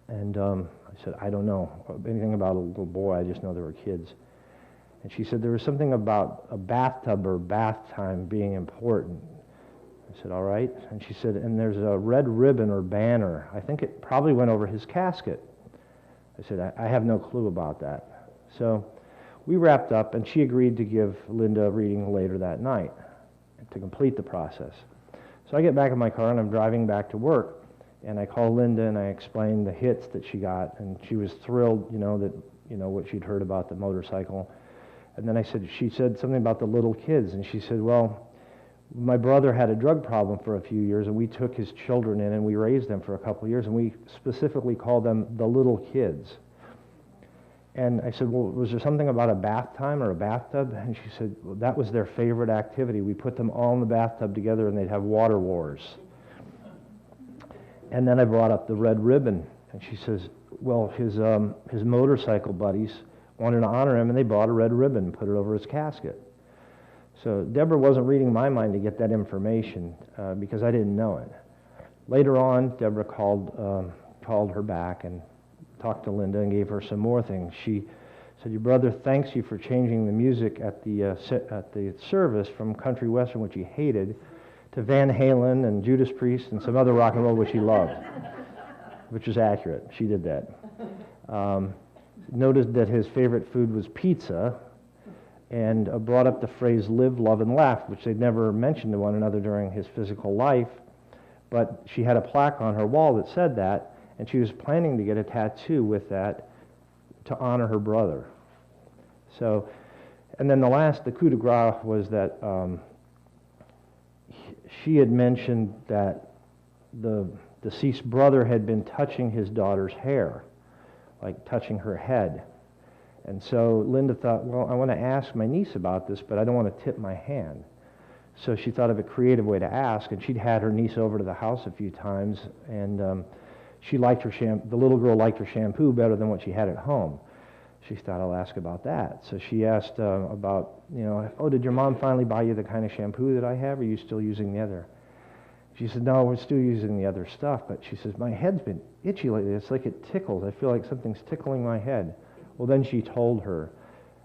And I said, I don't know anything about a little boy. I just know there were kids. And she said there was something about a bathtub or bath time being important. I said, all right. And she said, and there's a red ribbon or banner. I think it probably went over his casket. I said, I have no clue about that. So we wrapped up, and she agreed to give Linda a reading later that night to complete the process. So I get back in my car, and I'm driving back to work, and I call Linda, and I explain the hits that she got, and she was thrilled, what she'd heard about the motorcycle. And then she said something about the little kids, and she said, well, my brother had a drug problem for a few years, and we took his children in, and we raised them for a couple of years, and we specifically called them the little kids. And I said, well, was there something about a bath time or a bathtub? And she said, well, that was their favorite activity. We put them all in the bathtub together, and they'd have water wars. And then I brought up the red ribbon, and she says, well, his motorcycle buddies wanted to honor him, and they bought a red ribbon and put it over his casket. So Deborah wasn't reading my mind to get that information because I didn't know it. Later on, Deborah called her back and talked to Linda and gave her some more things. She said, your brother thanks you for changing the music at the service from country western, which he hated, to Van Halen and Judas Priest and some other rock and roll which he loved, which is accurate. She did that. Noted that his favorite food was pizza, and brought up the phrase live, love, and laugh, which they'd never mentioned to one another during his physical life, but she had a plaque on her wall that said that, and she was planning to get a tattoo with that to honor her brother. So, and then the coup de grace was that she had mentioned that the deceased brother had been touching his daughter's hair, like touching her head. And so Linda thought, well, I want to ask my niece about this, but I don't want to tip my hand. So she thought of a creative way to ask, and she'd had her niece over to the house a few times, and she liked her the little girl liked her shampoo better than what she had at home. She thought, I'll ask about that. So she asked about, oh, did your mom finally buy you the kind of shampoo that I have, or are you still using the other? She said, no, we're still using the other stuff, but she says, my head's been itchy lately. It's like it tickles. I feel like something's tickling my head. Well, then she told her,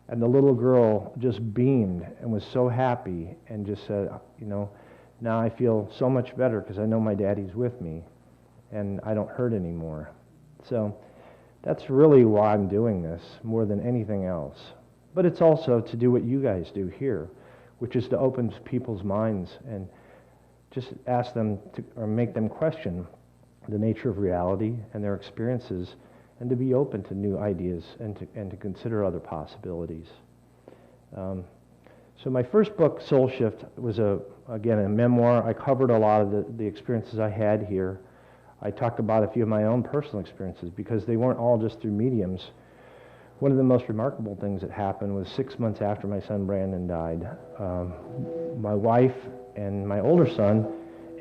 and the little girl just beamed and was so happy and just said, now I feel so much better because I know my daddy's with me and I don't hurt anymore. So that's really why I'm doing this more than anything else. But it's also to do what you guys do here, which is to open people's minds and just ask them to, or make them question the nature of reality and their experiences, and to be open to new ideas and to consider other possibilities. So my first book, Soul Shift, was again a memoir. I covered a lot of the experiences I had here. I talked about a few of my own personal experiences because they weren't all just through mediums. One of the most remarkable things that happened was 6 months after my son Brandon died. My wife and my older son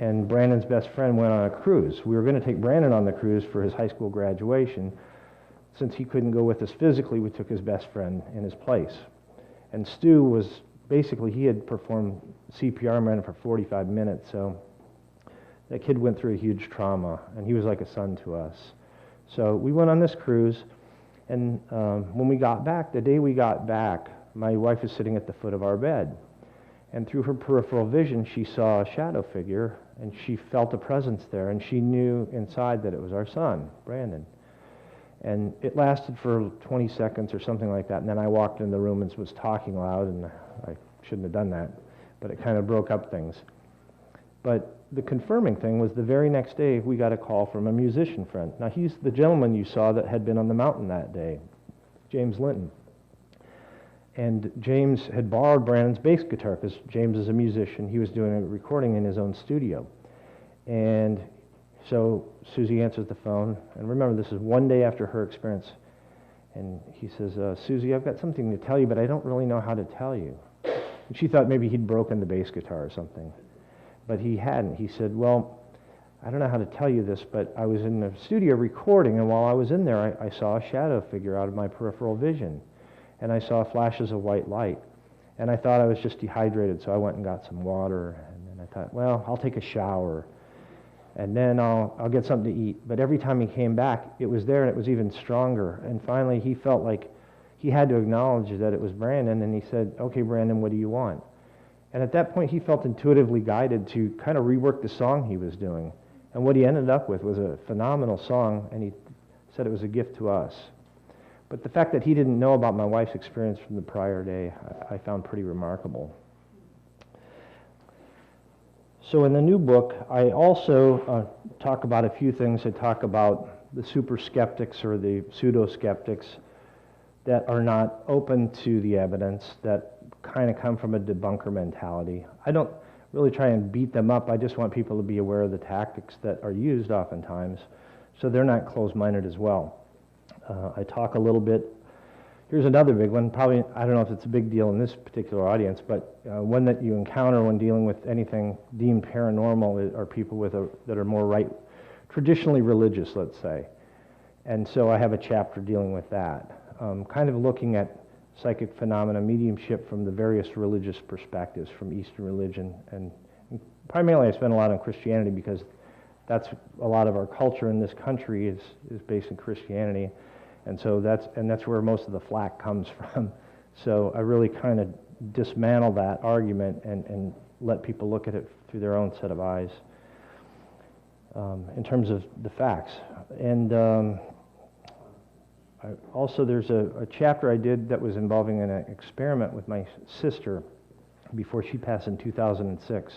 and Brandon's best friend went on a cruise. We were going to take Brandon on the cruise for his high school graduation. Since he couldn't go with us physically, we took his best friend in his place. And Stu was basically, he had performed CPR on Brandon for 45 minutes, so that kid went through a huge trauma, and he was like a son to us. So we went on this cruise, and when we got back, the day we got back, my wife was sitting at the foot of our bed. And through her peripheral vision, she saw a shadow figure, and she felt a presence there, and she knew inside that it was our son, Brandon. And it lasted for 20 seconds or something like that, and then I walked in the room and was talking loud, and I shouldn't have done that, but it kind of broke up things. But the confirming thing was the very next day, we got a call from a musician friend. Now, he's the gentleman you saw that had been on the mountain that day, James Linton. And James had borrowed Brandon's bass guitar because James is a musician. He was doing a recording in his own studio. And so Susie answers the phone. And remember, this is one day after her experience. And he says, Susie, I've got something to tell you, but I don't really know how to tell you. And she thought maybe he'd broken the bass guitar or something. But he hadn't. He said, well, I don't know how to tell you this, but I was in the studio recording, and while I was in there, I saw a shadow figure out of my peripheral vision. And I saw flashes of white light. And I thought I was just dehydrated, so I went and got some water. And then I thought, well, I'll take a shower. And then I'll get something to eat. But every time he came back, it was there, and it was even stronger. And finally, he felt like he had to acknowledge that it was Brandon, and he said, okay, Brandon, what do you want? And at that point, he felt intuitively guided to kind of rework the song he was doing. And what he ended up with was a phenomenal song, and he said it was a gift to us. But the fact that he didn't know about my wife's experience from the prior day, I found pretty remarkable. So in the new book, I also talk about a few things. I talk about the super skeptics or the pseudo skeptics that are not open to the evidence, that kind of come from a debunker mentality. I don't really try and beat them up. I just want people to be aware of the tactics that are used oftentimes, so they're not closed-minded as well. I talk a little bit. Here's another big one. Probably, I don't know if it's a big deal in this particular audience, but one that you encounter when dealing with anything deemed paranormal are people that are more traditionally religious, let's say. And so I have a chapter dealing with that, kind of looking at psychic phenomena, mediumship from the various religious perspectives from Eastern religion. And primarily I spend a lot on Christianity because that's a lot of our culture in this country is based in Christianity. And so that's where most of the flack comes from. So I really kind of dismantle that argument and let people look at it through their own set of eyes in terms of the facts. And also there's a chapter I did that was involving an experiment with my sister before she passed in 2006.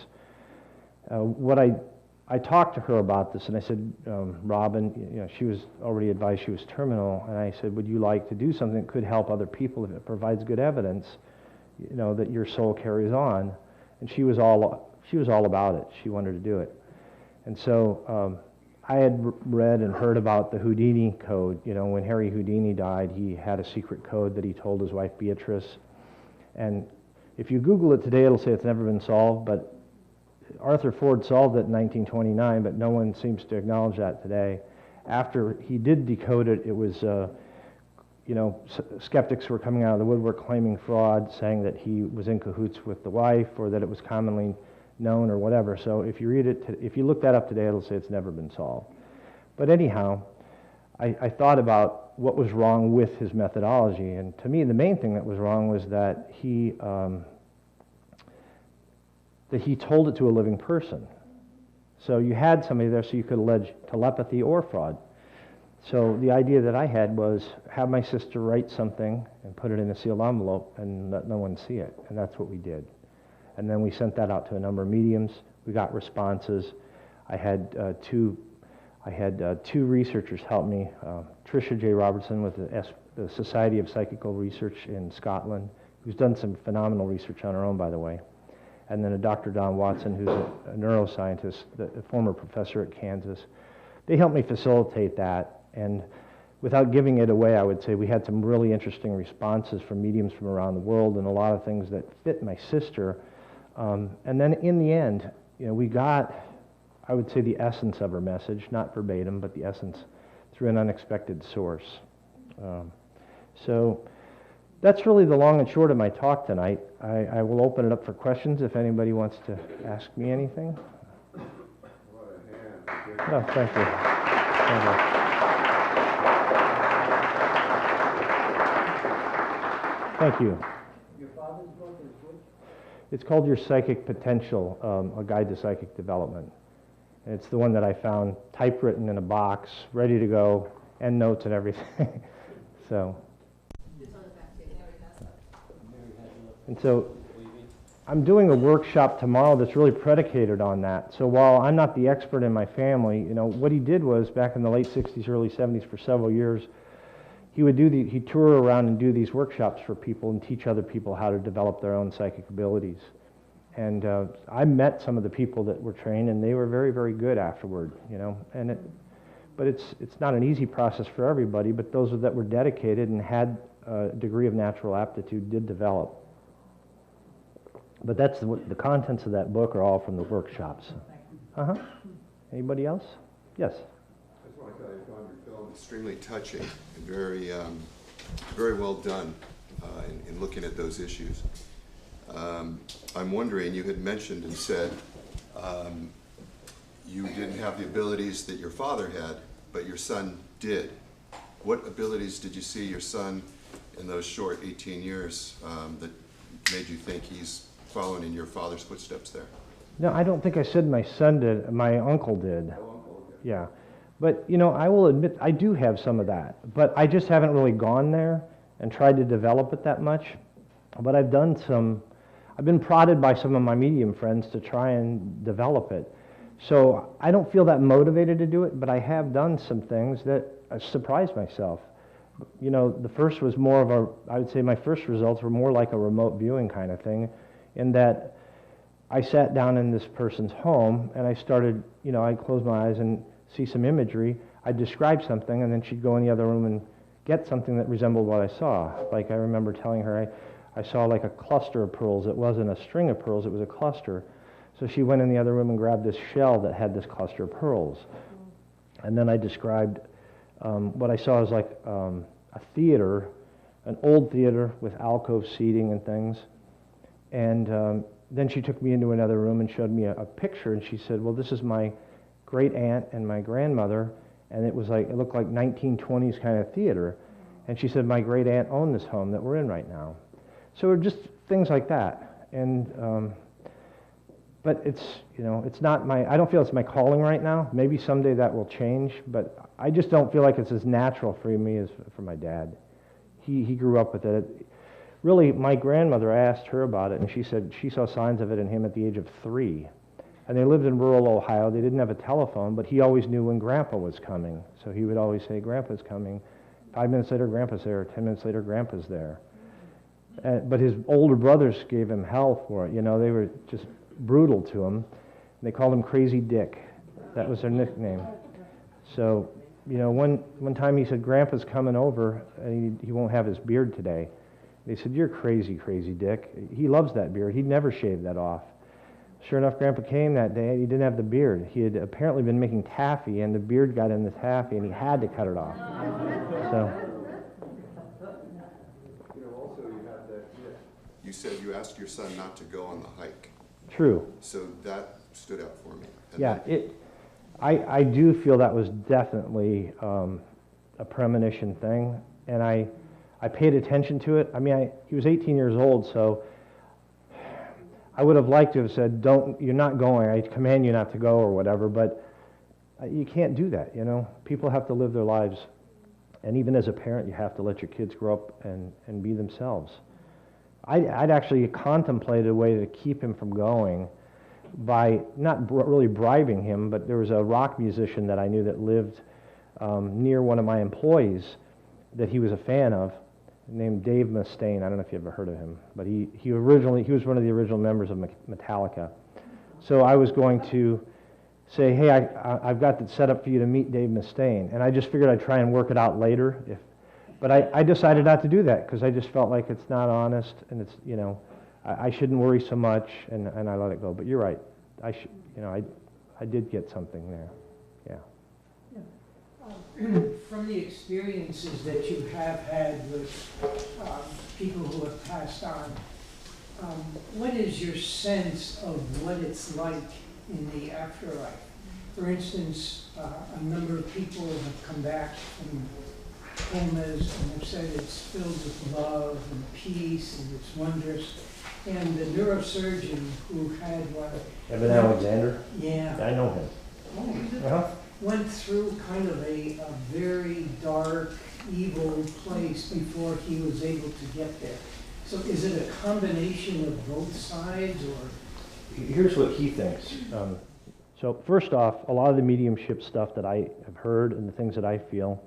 I talked to her about this, and I said, Robin, she was already advised she was terminal, and I said, would you like to do something that could help other people if it provides good evidence, that your soul carries on? And she was all about it. She wanted to do it. And so I had read and heard about the Houdini code. When Harry Houdini died, he had a secret code that he told his wife Beatrice. And if you Google it today, it'll say it's never been solved, but Arthur Ford solved it in 1929, but no one seems to acknowledge that today. After he did decode it, it was, skeptics were coming out of the woodwork claiming fraud, saying that he was in cahoots with the wife or that it was commonly known or whatever. So if you read it, if you look that up today, it'll say it's never been solved. But anyhow, I thought about what was wrong with his methodology, and to me, the main thing that was wrong was that he told it to a living person. So you had somebody there so you could allege telepathy or fraud. So the idea that I had was have my sister write something and put it in a sealed envelope and let no one see it, and that's what we did. And then we sent that out to a number of mediums. We got responses. I had two researchers help me. Tricia J. Robertson with the Society of Psychical Research in Scotland, who's done some phenomenal research on her own, by the way. And then a Dr. Don Watson, who's a neuroscientist, a former professor at Kansas. They helped me facilitate that. And without giving it away, I would say we had some really interesting responses from mediums from around the world and a lot of things that fit my sister. And then in the end, you know, we got, I would say, the essence of her message, not verbatim, but the essence through an unexpected source. So that's really the long and short of my talk tonight. I will open it up for questions if anybody wants to ask me anything. Oh, thank you. Thank you. Thank you.
Your father's book is which?
It's called Your Psychic Potential, A Guide to Psychic Development. And it's the one that I found typewritten in a box, ready to go, end notes and everything. So. And so I'm doing a workshop tomorrow that's really predicated on that. So while I'm not the expert in my family, you know, what he did was back in the late 60s, early 70s for several years, he'd tour around and do these workshops for people and teach other people how to develop their own psychic abilities. And I met some of the people that were trained, and they were very, very good afterward, you know. But it's not an easy process for everybody, but those that were dedicated and had a degree of natural aptitude did develop. But that's the contents of that book are all from the workshops. Uh-huh. Anybody else? Yes.
I just want to tell you, I found your film extremely touching and very, very well done in looking at those issues. I'm wondering, you had mentioned and said you didn't have the abilities that your father had, but your son did. What abilities did you see your son in those short 18 years that made you think he's following in your father's footsteps there?
No, I don't think I said my son did. My uncle did. Yeah. But, you know, I will admit I do have some of that. But I just haven't really gone there and tried to develop it that much. But I've been prodded by some of my medium friends to try and develop it. So I don't feel that motivated to do it, but I have done some things that surprised myself. You know, the first was more of I would say my first results were more like a remote viewing kind of thing, in that I sat down in this person's home and I started, you know, I'd close my eyes and see some imagery. I'd describe something, and then she'd go in the other room and get something that resembled what I saw. Like I remember telling her I saw like a cluster of pearls. It wasn't a string of pearls, it was a cluster. So she went in the other room and grabbed this shell that had this cluster of pearls. And then I described what I saw as like a theater, an old theater with alcove seating and things. And then she took me into another room and showed me a picture, and she said, well, this is my great aunt and my grandmother, and it looked like 1920s kind of theater. And she said, my great aunt owned this home that we're in right now. So it were just things like that. And but it's, you know, it's not I don't feel it's my calling right now. Maybe someday that will change, but I just don't feel like it's as natural for me as for my dad. He grew up with it. Really, my grandmother, I asked her about it, and she said she saw signs of it in him at the age of 3. And they lived in rural Ohio. They didn't have a telephone, but he always knew when Grandpa was coming. So he would always say, Grandpa's coming. 5 minutes later, Grandpa's there. 10 minutes later, Grandpa's there. But his older brothers gave him hell for it. You know, they were just brutal to him. They called him Crazy Dick. That was their nickname. So, you know, one time he said, Grandpa's coming over, and he won't have his beard today. They said, you're crazy, Crazy Dick. He loves that beard. He'd never shave that off. Sure enough, Grandpa came that day, and he didn't have the beard. He had apparently been making taffy, and the beard got in the taffy, and he had to cut it off. So.
You know, also you had that, you said you asked your son not to go on the hike.
True.
So that stood out for me. And
yeah, I do feel that was definitely a premonition thing, and I paid attention to it. I mean, he was 18 years old, so I would have liked to have said, you're not going, I command you not to go or whatever, but you can't do that, you know. People have to live their lives And even as a parent, you have to let your kids grow up and be themselves. I'd actually contemplated a way to keep him from going by not really bribing him, but there was a rock musician that I knew that lived near one of my employees that he was a fan of, named Dave Mustaine. I don't know if you ever heard of him, but he was one of the original members of Metallica. So I was going to say, hey, I've got it set up for you to meet Dave Mustaine, and I just figured I'd try and work it out later. But I decided not to do that because I just felt like it's not honest, and it's, you know, I shouldn't worry so much, and I let it go. But you're right, I did get something there, yeah.
From the experiences that you have had with people who have passed on, what is your sense of what it's like in the afterlife? For instance, a number of people have come back from comas and have said it's filled with love and peace and it's wondrous. And the neurosurgeon who had one...
Evan Alexander?
Yeah.
I know him.
Oh, went through kind of a very dark, evil place before he was able to get there. So is it a combination of both sides, or?
Here's what he thinks. So first off, a lot of the mediumship stuff that I have heard and the things that I feel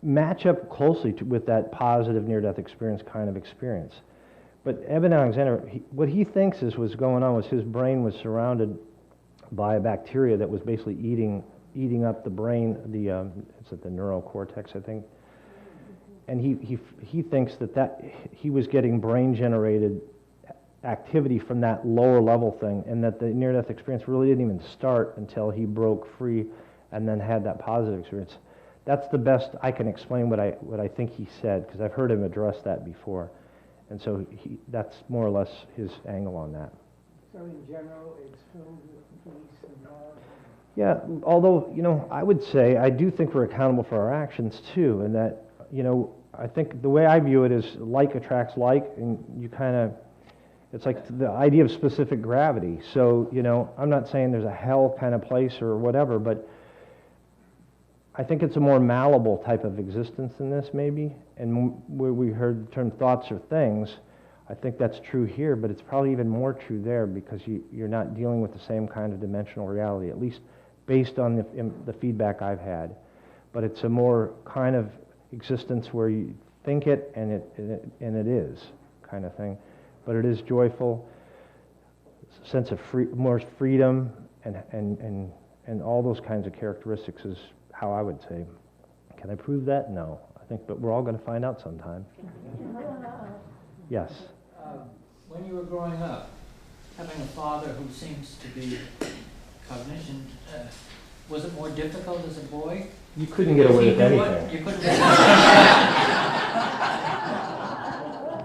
match up closely with that positive near-death experience kind of experience. But Evan Alexander, what he thinks was going on was his brain was surrounded by a bacteria that was basically eating up the brain, it's at the neurocortex, I think. And he thinks that he was getting brain-generated activity from that lower level thing, and that the near-death experience really didn't even start until he broke free and then had that positive experience. That's the best I can explain what I think he said, because I've heard him address that before. And so that's more or less his angle on that.
So in general, it's filled with peace and love?
Yeah, although, you know, I would say I do think we're accountable for our actions too, and that, you know, I think the way I view it is like attracts like, and you kind of, it's like the idea of specific gravity. So, you know, I'm not saying there's a hell kind of place or whatever, but I think it's a more malleable type of existence than this, maybe. And where we heard the term thoughts or things, I think that's true here, but it's probably even more true there because you're not dealing with the same kind of dimensional reality, at least based on the feedback I've had. But it's a more kind of existence where you think it and it is kind of thing. But it is joyful, sense of more freedom and all those kinds of characteristics is how I would say. Can I prove that? No. I think, but we're all going to find out sometime. Yes.
When you were growing up, having a father who seems to be cognition, was it more difficult as a boy?
You couldn't get away with anything.
You couldn't.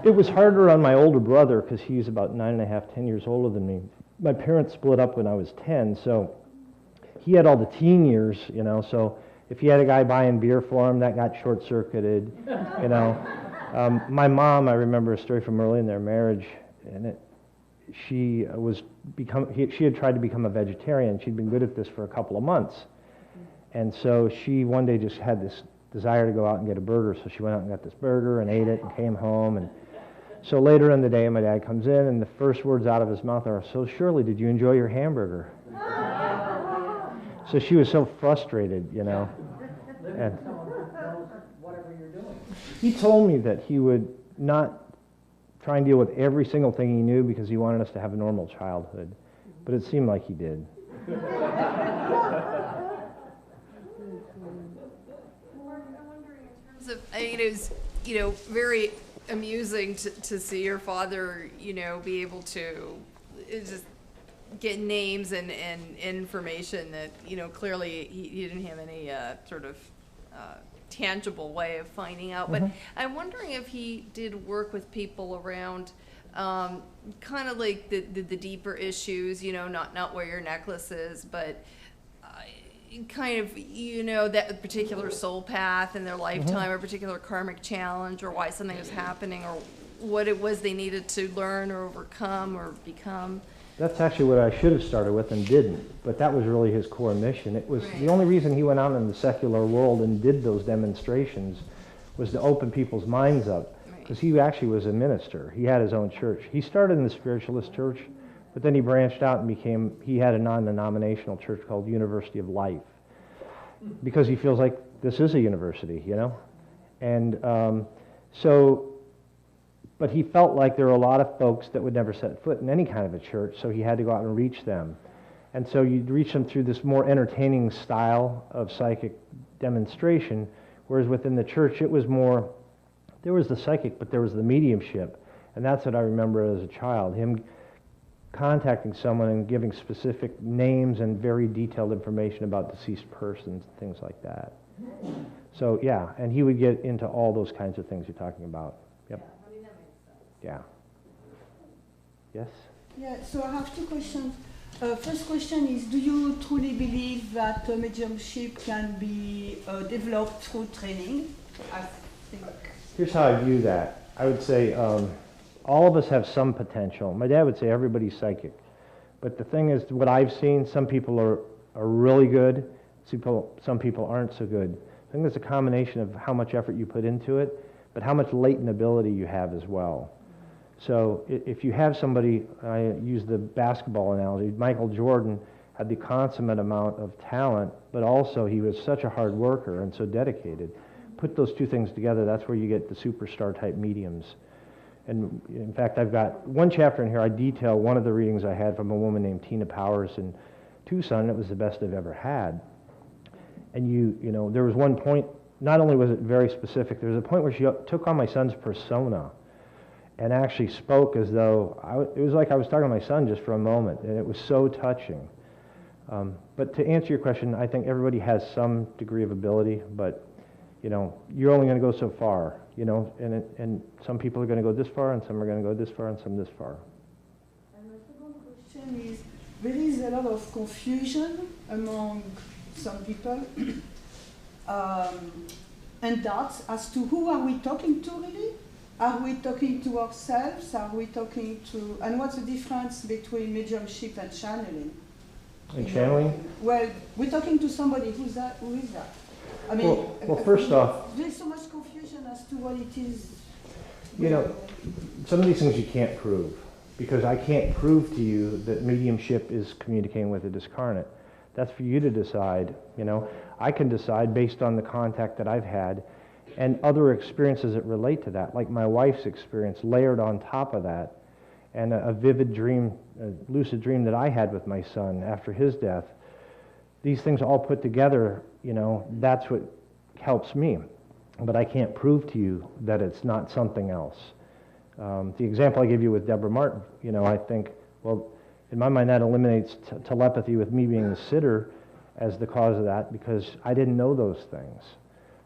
It was harder on my older brother because he's about 9.5, 10 years older than me. My parents split up when I was 10, so he had all the teen years, you know, so if he had a guy buying beer for him, that got short-circuited, you know. My mom, I remember a story from early in their marriage, and she had tried to become a vegetarian. She'd been good at this for a couple of months. And so she one day just had this desire to go out and get a burger, so she went out and got this burger and ate it and came home. And so later in the day, my dad comes in, and the first words out of his mouth are, "So Shirley, did you enjoy your hamburger?" So she was so frustrated, you know. And
whatever you're doing.
he told me that he would not try and deal with every single thing he knew because he wanted us to have a normal childhood. But it seemed like he did.
It was, you know, very amusing to see your father, you know, be able to just get names and information that, you know, clearly he didn't have any sort of tangible way of finding out. But I'm wondering if he did work with people around kind of like the deeper issues, you know, not where your necklace is, but kind of, you know, that particular soul path in their lifetime, or a particular karmic challenge, or why something was happening, or what it was they needed to learn or overcome or become.
That's actually what I should have started with and didn't, but that was really his core mission. It was the only reason he went out in the secular world and did those demonstrations was to open people's minds up, because he actually was a minister. He had his own church. He started in the spiritualist church, but then he branched out and he had a non-denominational church called University of Life, because he feels like this is a university, you know? And but he felt like there were a lot of folks that would never set foot in any kind of a church, so he had to go out and reach them. And so you'd reach them through this more entertaining style of psychic demonstration, whereas within the church it was more, there was the psychic, but there was the mediumship. And that's what I remember as a child, him contacting someone and giving specific names and very detailed information about deceased persons, things like that. So yeah, and he would get into all those kinds of things you're talking about. Yep. Yeah. Yes?
Yeah, so I have two questions. First question is, do you truly believe that mediumship can be developed through training? I think.
Here's how I view that. I would say all of us have some potential. My dad would say everybody's psychic. But the thing is, what I've seen, some people are really good, some people aren't so good. I think there's a combination of how much effort you put into it, but how much latent ability you have as well. So if you have somebody, I use the basketball analogy, Michael Jordan had the consummate amount of talent, but also he was such a hard worker and so dedicated. Put those two things together, that's where you get the superstar type mediums. And in fact, I've got one chapter in here, I detail one of the readings I had from a woman named Tina Powers in Tucson. It was the best I've ever had. And you know, there was one point, not only was it very specific, there was a point where she took on my son's persona and actually spoke as though, it was like I was talking to my son just for a moment, and it was so touching. But to answer your question, I think everybody has some degree of ability, but you know, you're only going to go so far, you know, and some people are going to go this far, and some are going to go this far, and some this far.
And my second question is, there is a lot of confusion among some people and doubts as to who are we talking to really? Are we talking to ourselves? Are we talking to, and what's the difference between mediumship and channeling?
And channeling?
Well, we're talking to somebody, who is that? I mean,
well, first off,
there's so much confusion as to what it is.
You know, some of these things you can't prove, because I can't prove to you that mediumship is communicating with a discarnate. That's for you to decide, you know. I can decide based on the contact that I've had and other experiences that relate to that, like my wife's experience layered on top of that, and a vivid dream, a lucid dream that I had with my son after his death. These things all put together, you know, that's what helps me. But I can't prove to you that it's not something else. The example I gave you with Deborah Martin, you know, I think, well, in my mind that eliminates telepathy with me being the sitter as the cause of that, because I didn't know those things.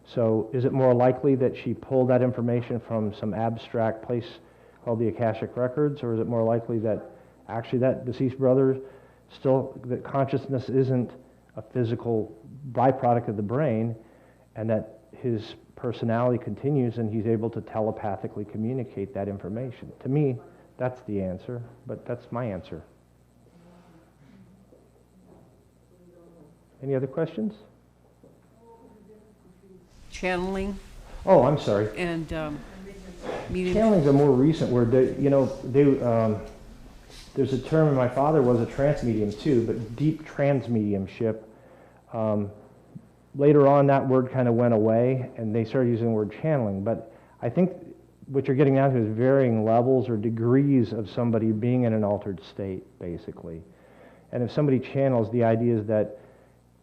So is it more likely that she pulled that information from some abstract place called the Akashic Records, or is it more likely that actually that deceased brother still, that consciousness isn't a physical byproduct of the brain, and that his personality continues and he's able to telepathically communicate that information? To me, that's the answer, but that's my answer. Any other questions?
Channeling.
Oh, I'm sorry.
And medium.
Channeling's a more recent word. There's a term, and my father was a trance medium too, but deep trance mediumship. Later on, that word kind of went away, and they started using the word channeling. But I think what you're getting down to is varying levels or degrees of somebody being in an altered state, basically. And if somebody channels, the idea is that,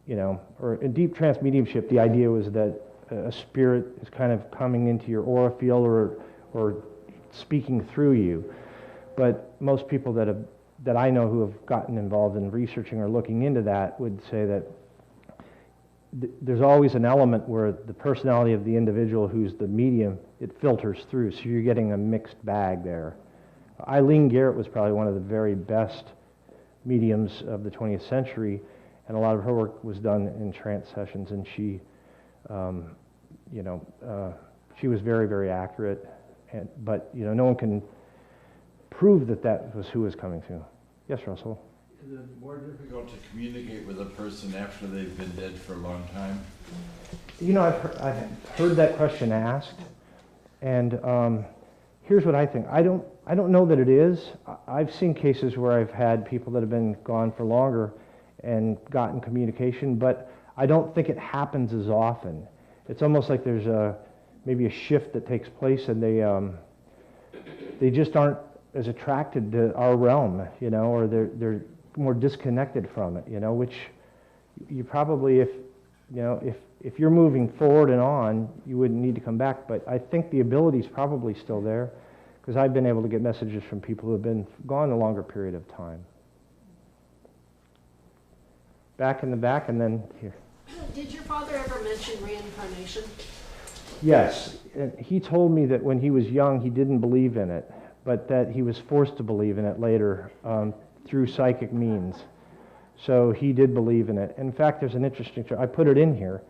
you know, or in deep trance mediumship, the idea was that a spirit is kind of coming into your aura field or speaking through you. But most people that I know who have gotten involved in researching or looking into that would say that there's always an element where the personality of the individual who's the medium, it filters through, so you're getting a mixed bag there. Eileen Garrett was probably one of the very best mediums of the 20th century, and a lot of her work was done in trance sessions, and she, she was very, very accurate, but, you know, no one can prove that that was who was coming through. Yes, Russell?
Is it more difficult to communicate with a person after they've been dead for a long time?
You know, I've heard that question asked, and here's what I think. I don't know that it is. I've seen cases where I've had people that have been gone for longer and gotten communication, but I don't think it happens as often. It's almost like there's maybe a shift that takes place, and they just aren't as attracted to our realm, you know, or they're more disconnected from it, you know, which you probably, if you're moving forward and on, you wouldn't need to come back. But I think the ability's probably still there, because I've been able to get messages from people who have been gone a longer period of time. Back in the back, and then here.
Did your father ever mention reincarnation?
Yes, he told me that when he was young, he didn't believe in it, but that he was forced to believe in it later through psychic means. So he did believe in it. In fact, there's an interesting story. I put it in here.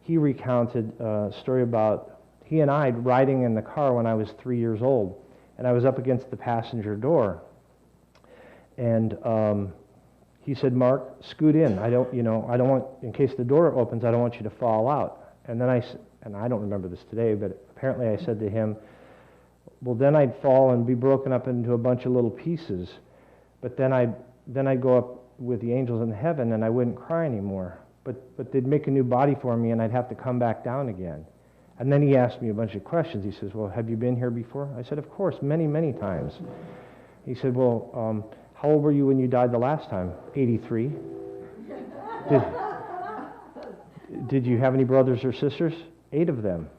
He recounted a story about he and I riding in the car when I was 3 years old, and I was up against the passenger door. And he said, "Mark, scoot in. I don't want, in case the door opens, I don't want you to fall out." And then I don't remember this today, but apparently I said to him, well, then I'd fall and be broken up into a bunch of little pieces. But then I'd go up with the angels in heaven, and I wouldn't cry anymore. But they'd make a new body for me, and I'd have to come back down again. And then he asked me a bunch of questions. He says, well, have you been here before? I said, of course, many, many times. He said, well, how old were you when you died the last time? 83. Did you have any brothers or sisters? 8 of them.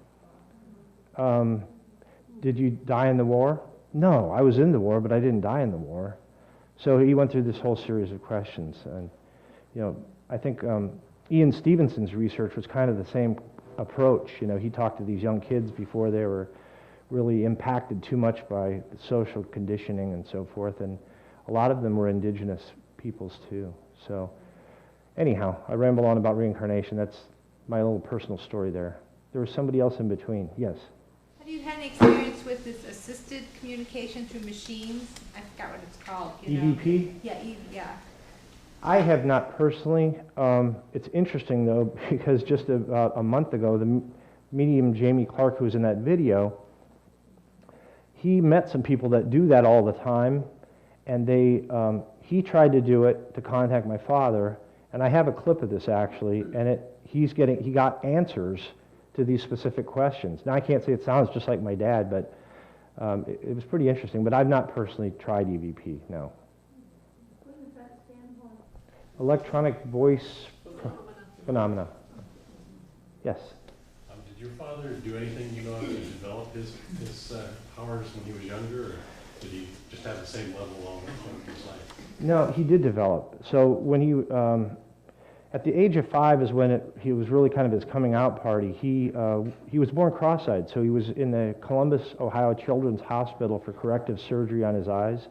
Did you die in the war? No, I was in the war, but I didn't die in the war. So he went through this whole series of questions. And, you know, I think Ian Stevenson's research was kind of the same approach. You know, he talked to these young kids before they were really impacted too much by social conditioning and so forth. And a lot of them were indigenous peoples too. So anyhow, I ramble on about reincarnation. That's my little personal story there. There was somebody else in between. Yes?
Have you had any experience with this assisted communication through machines? I forgot what it's called.
EVP?
Yeah.
I have not personally. It's interesting though, because just about a month ago, the medium Jamie Clark, who was in that video, he met some people that do that all the time, and he tried to do it to contact my father, and I have a clip of this actually, and he got answers to these specific questions. Now I can't say it sounds just like my dad, but it was pretty interesting. But I've not personally tried EVP, no.
What does that stand for?
Electronic voice phenomena. Yes.
Did your father do anything, you know, to develop his powers when he was younger, or did he just have the same level all his life? No,
he did develop. So when he, at the age of 5 is when he was really kind of his coming out party. He was born cross-eyed, so he was in the Columbus, Ohio Children's Hospital for corrective surgery on his eyes.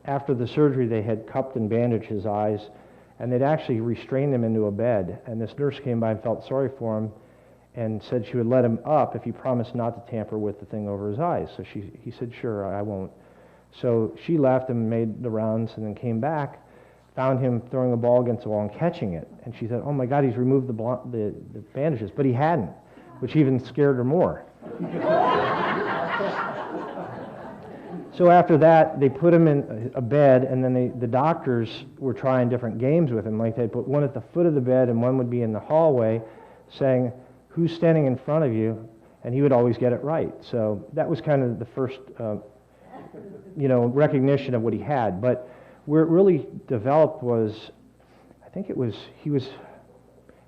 After the surgery, they had cupped and bandaged his eyes, and they'd actually restrained him into a bed. And this nurse came by and felt sorry for him and said she would let him up if he promised not to tamper with the thing over his eyes. So he said, sure, I won't. So she left and made the rounds and then came back, found him throwing a ball against the wall and catching it. And she said, oh my God, he's removed the bandages. But he hadn't, which even scared her more. So after that, they put him in a bed, and then the doctors were trying different games with him. Like they'd put one at the foot of the bed, and one would be in the hallway, saying, who's standing in front of you? And he would always get it right. So that was kind of the first, recognition of what he had. But where it really developed was, I think he was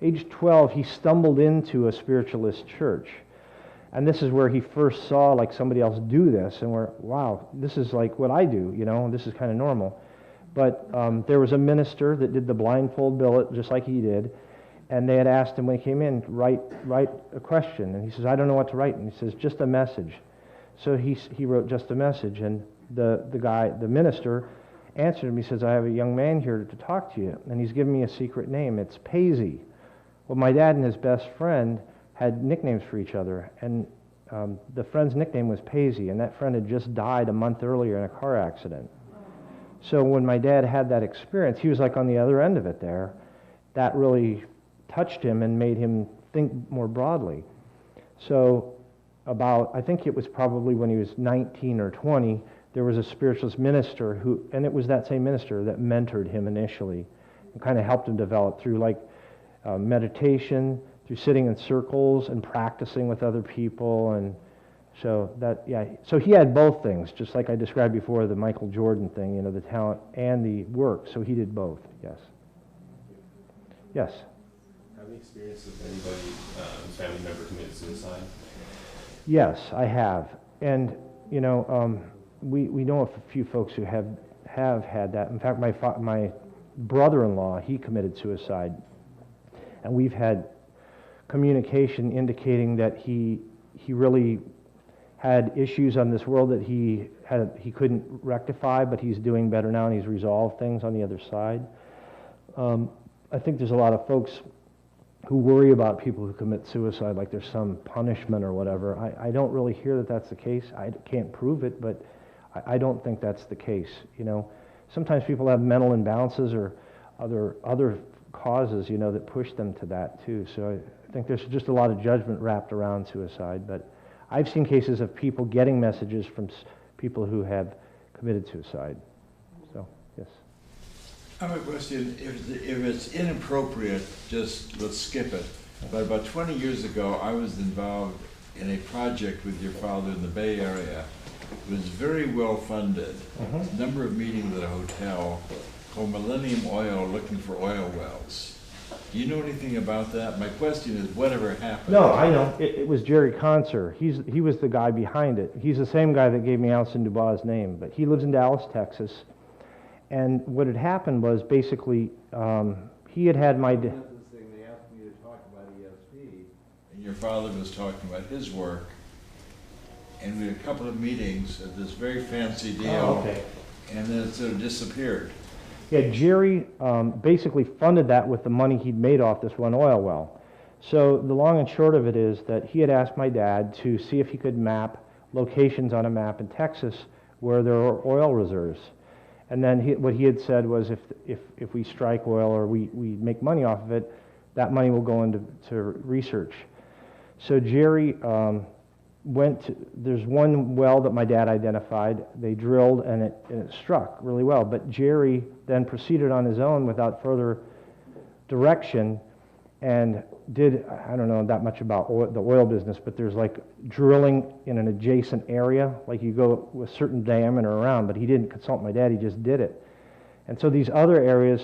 age 12, he stumbled into a spiritualist church. And this is where he first saw like somebody else do this, and we're, wow, this is like what I do, this is kind of normal. But there was a minister that did the blindfold billet just like he did, and they had asked him when he came in, write a question, and he says, I don't know what to write, and he says, just a message. So he wrote just a message, and the minister answered him. He says, I have a young man here to talk to you, and he's given me a secret name. It's Paisy. Well, my dad and his best friend had nicknames for each other, and the friend's nickname was Paisy, and that friend had just died a month earlier in a car accident. So when my dad had that experience, he was like on the other end of it there. That really touched him and made him think more broadly. So I think it was probably when he was 19 or 20, there was a spiritualist minister who, and it was that same minister that mentored him initially and kind of helped him develop through like meditation, through sitting in circles and practicing with other people. And so that, yeah, so he had both things, just like I described before, the Michael Jordan thing, you know, the talent and the work. So he did both, yes. Yes?
Have you experienced with anybody, family member committed suicide?
Yes, I have. And, you know, we know of a few folks who have had that. In fact, my brother-in-law, he committed suicide. And we've had communication indicating that he really had issues on this world that he couldn't rectify, but he's doing better now and he's resolved things on the other side. I think there's a lot of folks who worry about people who commit suicide like there's some punishment or whatever. I don't really hear that that's the case. I can't prove it, but I don't think that's the case. You know, sometimes people have mental imbalances or other causes, you know, that push them to that too. So I think there's just a lot of judgment wrapped around suicide. But I've seen cases of people getting messages from people who have committed suicide. So, yes.
I have a question. If it's inappropriate, just let's skip it. But about 20 years ago, I was involved in a project with your father in the Bay Area. It was very well funded. A number of meetings at a hotel called Millennium Oil, looking for oil wells. Do you know anything about that? My question is, whatever happened?
No, I know. It was Jerry Conser. He was the guy behind it. He's the same guy that gave me Alison Dubois' name, but he lives in Dallas, Texas. And what had happened was basically he had my...
They asked me to talk about ESP. And your father was talking about his work. And we had a couple of meetings at this very fancy deal.
Oh, okay.
And then it sort of disappeared.
Yeah, Jerry basically funded that with the money he'd made off this one oil well. So the long and short of it is that he had asked my dad to see if he could map locations on a map in Texas where there are oil reserves. And then what he had said was if we strike oil or we make money off of it, that money will go into research. So Jerry there's one well that my dad identified. They drilled and it struck really well. But Jerry then proceeded on his own without further direction and did, I don't know that much about the oil business, but there's like drilling in an adjacent area, like you go with a certain diameter around, but he didn't consult my dad, he just did it. And so these other areas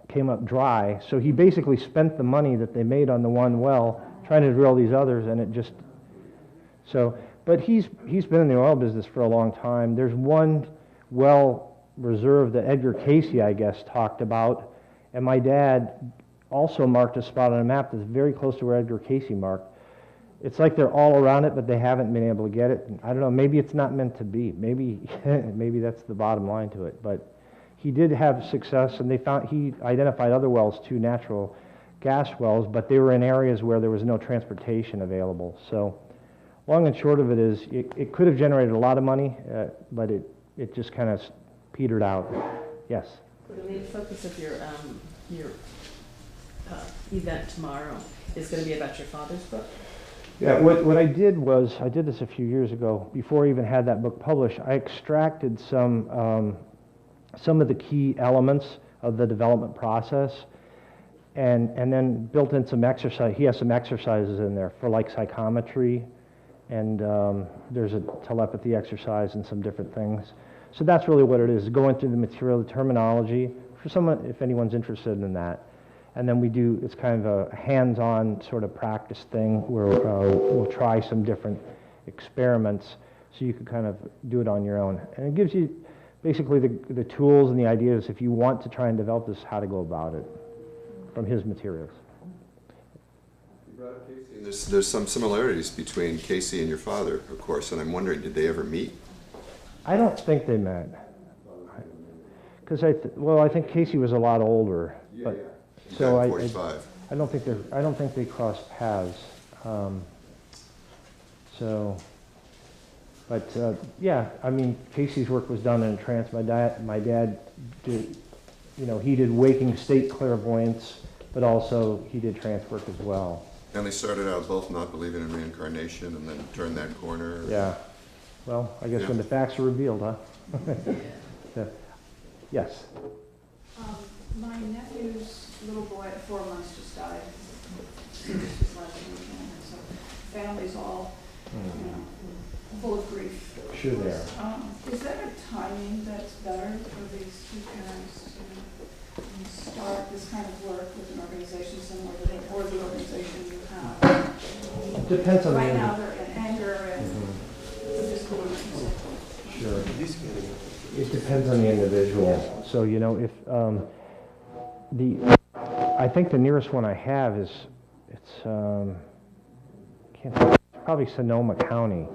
came up dry, so he basically spent the money that they made on the one well trying to drill these others, and it just, so, but he's been in the oil business for a long time. There's one well reserve that Edgar Casey, I guess, talked about, and my dad also marked a spot on a map that's very close to where Edgar Casey marked. It's like they're all around it, but they haven't been able to get it. I don't know, maybe it's not meant to be. Maybe that's the bottom line to it. But he did have success, and he identified other wells too, natural gas wells, but they were in areas where there was no transportation available. So long and short of it is, it could have generated a lot of money, but it just kind of petered out. Yes?
So the main focus of your event tomorrow is going to be about your father's book?
Yeah, what I did was, I did this a few years ago, before I even had that book published, I extracted some of the key elements of the development process and then built in some exercise. He has some exercises in there for like psychometry, and there's a telepathy exercise and some different things. So that's really what it is, going through the material, the terminology, for someone, if anyone's interested in that. And then it's kind of a hands-on sort of practice thing where we'll try some different experiments so you can kind of do it on your own. And it gives you basically the tools and the ideas if you want to try and develop this, how to go about it from his materials.
You brought up Casey. There's some similarities between Casey and your father, of course, and I'm wondering, did they ever meet?
I don't think they met. Because I think Casey was a lot older.
Yeah,
but,
yeah.
So I
45.
I don't think they crossed paths. But But yeah, I mean, Casey's work was done in a trance. My dad did, you know, he did waking state clairvoyance, but also he did trance work as well.
And they started out both not believing in reincarnation and then turned that corner.
Yeah. Well, I guess when the facts are revealed, huh? So, yes.
My nephew's little boy at 4 months just died. So this was last weekend, and so family's all, you know, full of grief.
Sure they are.
Is there a timing that's better for these two parents to start this kind of work with an organization similar to the, or the organization you have?
It depends on
right
the
now they're in anger and just
Sure. It depends on the individual. So, you know, if I think the nearest one I have is, it's can't think, probably Sonoma County.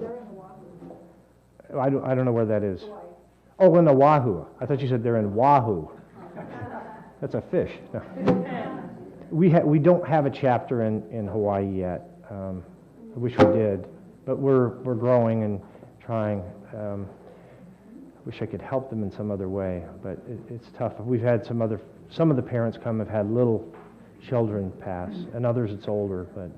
I don't know where that is. Oh, in Oahu. I thought you said they're in Wahoo. That's a fish. No. We don't have a chapter in Hawaii yet. I wish we did, but we're growing and trying. Wish I could help them in some other way, but it's tough. We've had some of the parents come have had little children pass, and others it's older, but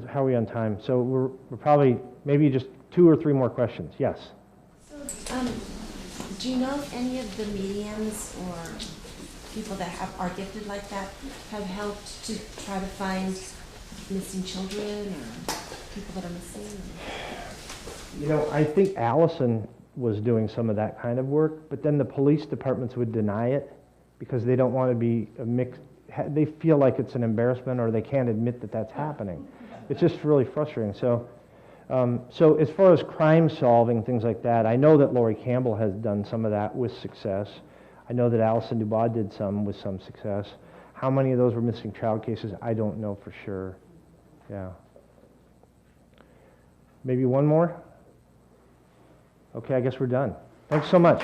how are we on time? So we're probably maybe just 2 or 3 more questions. Yes.
So, do you know if any of the mediums or people that are gifted like that have helped to try to find missing children or people that are missing?
You know, I think Allison was doing some of that kind of work, but then the police departments would deny it because they don't want to be a mixed. They feel like it's an embarrassment, or they can't admit that that's happening. It's just really frustrating. So, so as far as crime solving, things like that, I know that Lori Campbell has done some of that with success. I know that Alison Dubois did some with some success. How many of those were missing child cases, I don't know for sure. Yeah. Maybe one more? Okay, I guess we're done. Thanks so much.